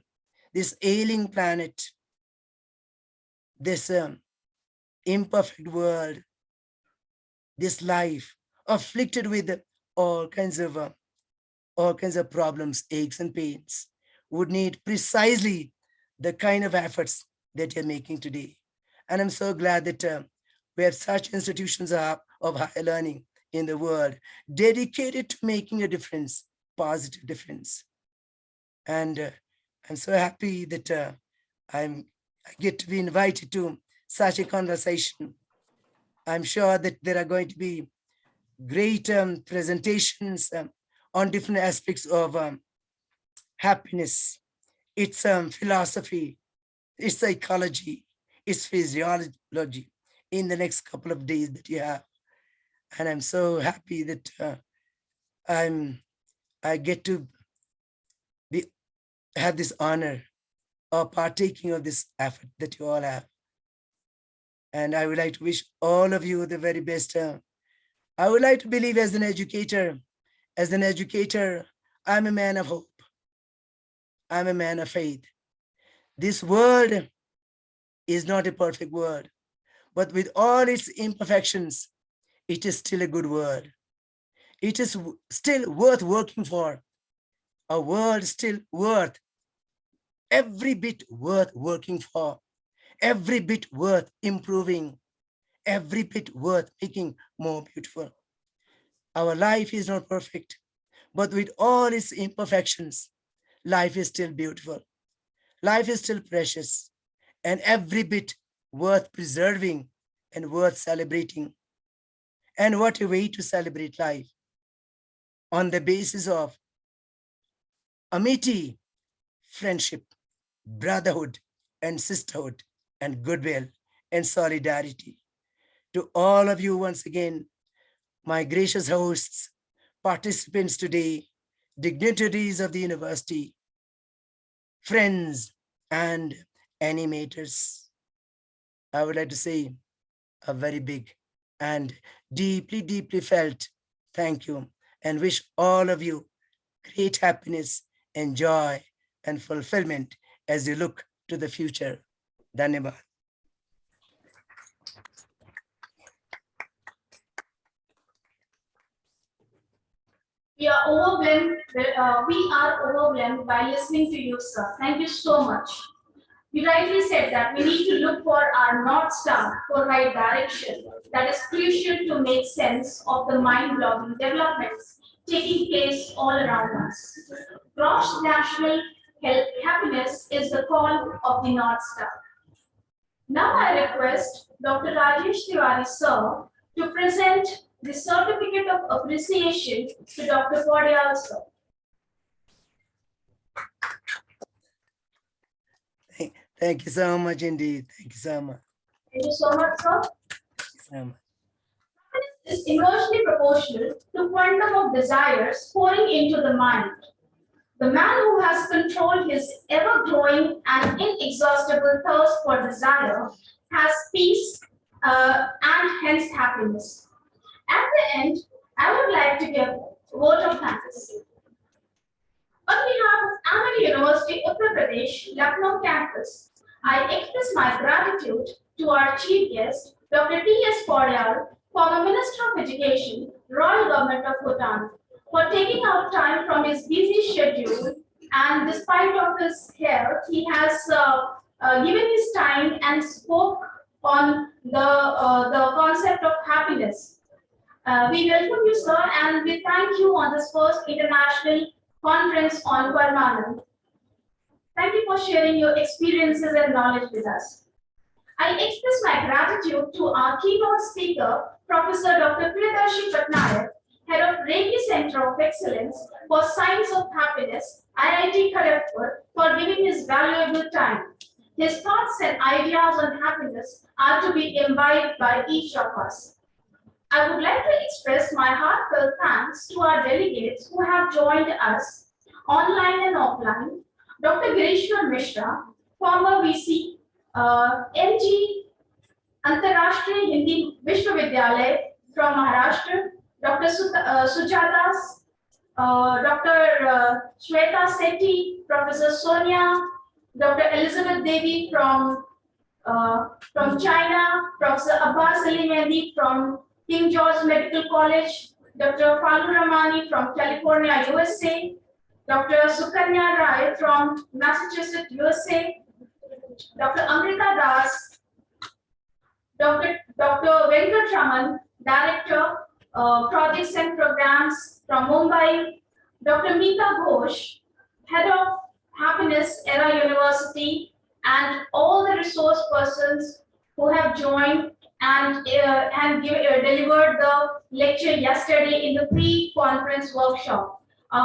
Speaker 17: This ailing planet, this imperfect world, this life afflicted with all kinds of problems, aches and pains, would need precisely the kind of efforts that you're making today. And I'm so glad that we have such institutions of higher learning in the world dedicated to making a difference, positive difference. And I'm so happy that I get to be invited to such a conversation. I'm sure that there are going to be great presentations on different aspects of happiness, its philosophy, its psychology, its physiology in the next couple of days that you have. And I'm so happy that I get to have this honor of partaking of this effort that you all have. And I would like to wish all of you the very best. I would like to believe as an educator, I'm a man of hope. I'm a man of faith. This world is not a perfect world, but with all its imperfections, it is still a good world. It is still worth working for. A world still worth, every bit worth working for, every bit worth improving, every bit worth making more beautiful. Our life is not perfect, but with all its imperfections, life is still beautiful. Life is still precious, and every bit worth preserving and worth celebrating. And what a way to celebrate life, on the basis of amity, friendship, brotherhood, and sisterhood, and goodwill, and solidarity. To all of you once again, my gracious hosts, participants today, dignitaries of the university, friends, and animators. I would like to say a very big and deeply, deeply felt thank you and wish all of you great happiness and joy and fulfillment as you look to the future. Dhanyabad.
Speaker 1: We are overwhelmed by listening to you, sir. Thank you so much. You rightly said that we need to look for our North Star for right direction. That is crucial to make sense of the mind-blowing developments taking place all around us. Gross national happiness is the call of the North Star. Now I request Dr. Rajesh Tiwari, sir, to present the certificate of appreciation to Dr. Podial, sir.
Speaker 17: Thank you so much indeed. Thank you so much.
Speaker 1: Thank you so much, sir.
Speaker 17: Thank you so much.
Speaker 1: Is inversely proportional to quantum of desires pouring into the mind. The man who has controlled his ever-growing and inexhaustible thirst for desire has peace and hence happiness. At the end, I would like to give a vote of thanks. On behalf of Amity University, Uttar Pradesh, Lucknow campus, I express my gratitude to our chief guest, Dr. T.S. Podial, former Minister of Education, Royal Government of Bhutan, for taking out time from his busy schedule, and despite of his health, he has given his time and spoke on the concept of happiness. We welcome you, sir, and we thank you on this first international conference on Parmanand. Thank you for sharing your experiences and knowledge with us. I express my gratitude to our keynote speaker, Professor Dr. Priyadarshi Patnaik, Head of Reiki Center of Excellence for Science of Happiness, IIT Kharagpur, for giving his valuable time. His thoughts and ideas on happiness are to be imbibed by each of us. I would like to express my heartfelt thanks to our delegates who have joined us online and offline. Dr. Girishwar Mishra, former VC, MG Antarashtriya Hindi Vishwavidyalaya from Maharashtra, Dr. Sujata, Dr. Shweta Sethi, Professor Sonia, Dr. Elizabeth Devi from China, Professor Abbas Ali Mehdi from King George Medical College, Dr. Falu Ramani from California, USA, Dr. Sukanya Rai from Massachusetts, USA, Dr. Amrita Das, Dr. Venkatraman, Director, Projects and Programs from Mumbai, Dr. Meeta Ghosh, Head of Happiness Era University, and all the resource persons who have joined and delivered the lecture yesterday in the pre-conference workshop.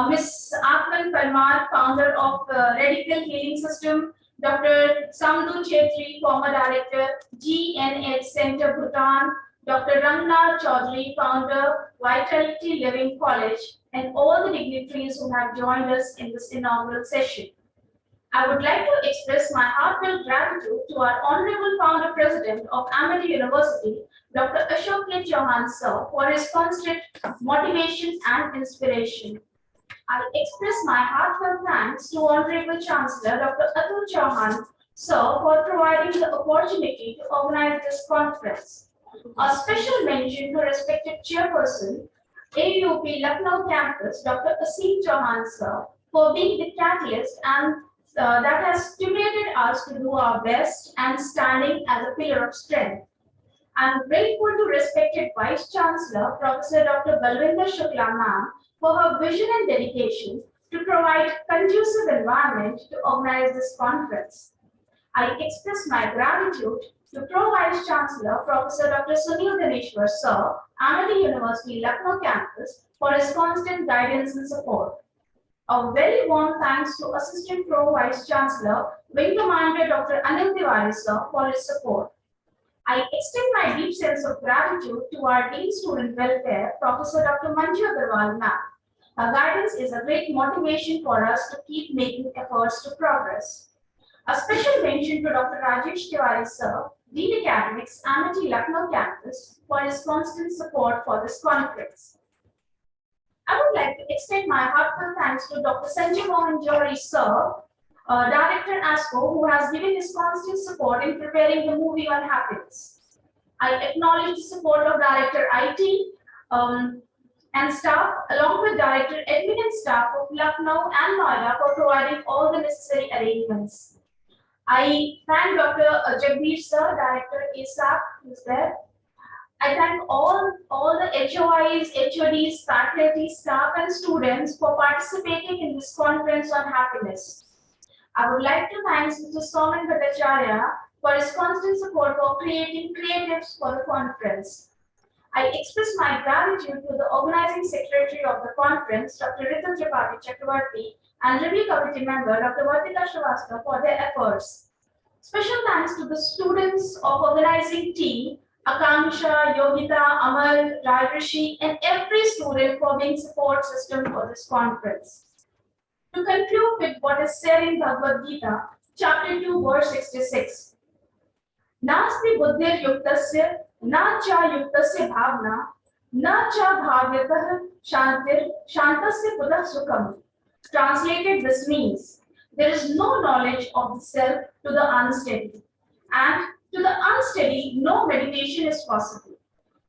Speaker 1: Ms. Atman Parmar, founder of Radical Healing System, Dr. Samdu Chetri, former director, GNH Center, Bhutan, Dr. Rangnath Chaudhary, founder, Vitality Living College, and all the dignitaries who have joined us in this inaugural session. I would like to express my heartfelt gratitude to our Honorable Founder President of Amity University, Dr. Ashok K. Chauhan, sir, for his constant motivation and inspiration. I express my heartfelt thanks to Honorable Chancellor, Dr. Atul Chauhan, sir, for providing the opportunity to organize this conference. A special mention to respected Chairperson, AUP Lucknow campus, Dr. Asim Chauhan, sir, for being the catalyst and that has stimulated us to do our best and standing as a pillar of strength. I am grateful to respected Vice Chancellor, Professor Dr. Balwinder Shukla ma'am, for her vision and dedication to provide conducive environment to organize this conference. I express my gratitude to Pro Vice Chancellor, Professor Dr. Sunil Ganeshwar, sir, Amity University, Lucknow campus, for his constant guidance and support. A very warm thanks to Assistant Pro Vice Chancellor, Wing Commander Dr. Anil Tiwari, sir, for his support. I extend my deep sense of gratitude to our Dean Student Welfare, Professor Dr. Manju Agarwal, ma'am, Her guidance is a great motivation for us to keep making efforts to progress. A special mention to Dr. Rajesh Tiwari sir, Dean Academics, Amity Lucknow campus, for his constant support for this conference. I would like to extend my heartfelt thanks to Dr. Sanjay Mohan Johari sir, Director ASCO, who has given his constant support in preparing the movie on happiness. I acknowledge the support of Director IT and staff, along with Director Admin and staff of Lucknow and Noida for providing all the necessary arrangements. I thank Dr. Jagdish sir, Director ACEPH, who is there. I thank all the HOIs, HODs, faculty, staff, and students for participating in this conference on happiness. I would like to thank Mr. Soman Bhattacharya for his constant support for creating creatives for the conference. I express my gratitude to the organizing secretary of the conference, Dr. Ritu Tripathi Chakravarti, and review committee member, Dr. Vartika Shrivastava, for their efforts. Special thanks to the students of organizing team, Akanksha, Yogita, Amal, Rajrishi, and every student for being support system for this conference. To conclude with what is said in Bhagavad Gita, chapter 2, verse 66. Nasti buddhir yuktasya, na cha yuktasya bhavna, na cha bhavyatah shantasya buddha sukham. Translated, this means, there is no knowledge of the self to the unsteady, and to the unsteady, no meditation is possible,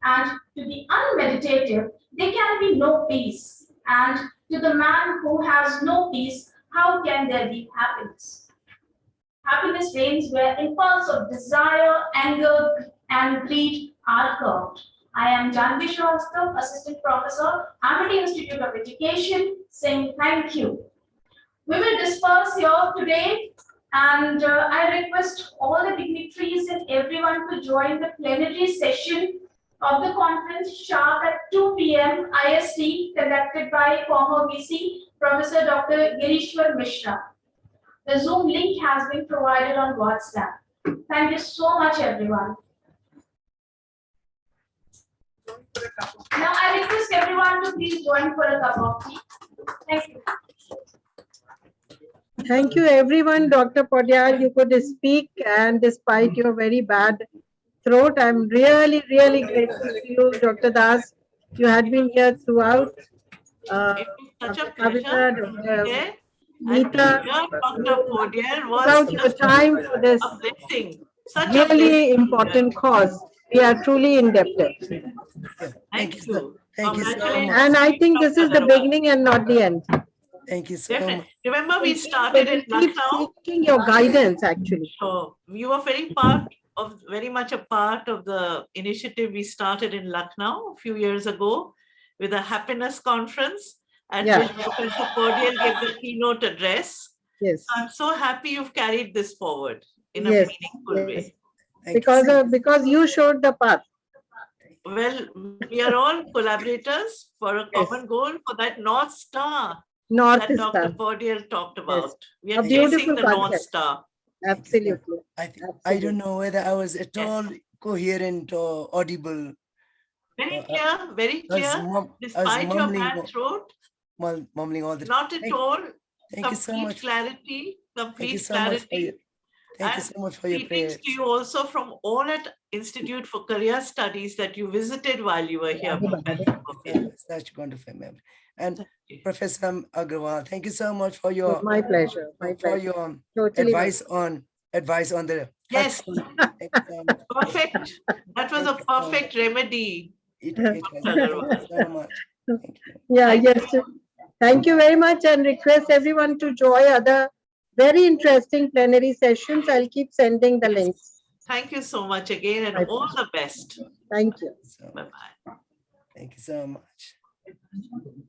Speaker 1: and to the unmeditative, there can be no peace, and to the man who has no peace, how can there be happiness? Happiness reigns where impulse of desire, anger, and greed are curbed. I am Janvi Shrivastava, Assistant Professor, Amity Institute of Education, saying thank you. We will disperse here today, and I request all the dignitaries and everyone to join the plenary session of the conference sharp at 2 p.m. IST, conducted by former VC Professor Dr. Girishwar Mishra. The Zoom link has been provided on WhatsApp. Thank you so much, everyone. Now I request everyone to please join for a cup of tea. Thank you.
Speaker 16: Thank you, everyone. Dr. Podyar, you could speak, and despite your very bad throat, I'm really, really grateful to you, Dr. Das. You had been here throughout. Dr. Kavita, Dr. Neeta,
Speaker 7: Dr. Podyar was
Speaker 16: out your time for this
Speaker 7: a blessing. Such a
Speaker 16: really
Speaker 7: blessing.
Speaker 16: important cause. We are truly indebted.
Speaker 7: Thank you.
Speaker 17: Thank you so much.
Speaker 16: And I think this is the beginning and not the end.
Speaker 17: Thank you so much.
Speaker 7: Remember, we started in
Speaker 16: Keep
Speaker 7: Lucknow.
Speaker 16: seeking your guidance, actually.
Speaker 7: So you were very much a part of the initiative we started in Lucknow a few years ago with a happiness conference at which Professor Podyar gave the keynote address.
Speaker 16: Yes.
Speaker 7: I'm so happy you've carried this forward in a meaningful way.
Speaker 16: Because you showed the path.
Speaker 7: Well, we are all collaborators for a common goal, for that North Star that Dr. Podyar talked about. We are chasing the North Star.
Speaker 16: Absolutely.
Speaker 17: I don't know whether I was at all coherent or audible.
Speaker 7: Very clear, very clear. Despite your bad throat,
Speaker 17: mumbling all the
Speaker 7: not at all.
Speaker 17: Thank you so much.
Speaker 7: Clarity, complete
Speaker 17: Thank you so much for your
Speaker 7: greetings
Speaker 17: prayers.
Speaker 7: to you also from all at Institute for Career Studies that you visited while you were here, Professor.
Speaker 17: Such wonderful memory. And Professor Agrawal, thank you so much for your
Speaker 16: My pleasure.
Speaker 17: your
Speaker 16: Totally
Speaker 17: advice on the
Speaker 7: Yes, perfect. That was a perfect remedy.
Speaker 17: It was so much.
Speaker 16: Yeah, yes. Thank you very much, and request everyone to join other very interesting plenary sessions. I'll keep sending the links.
Speaker 7: Thank you so much again, and all the best.
Speaker 16: Thank you.
Speaker 7: Bye-bye.
Speaker 17: Thank you so much.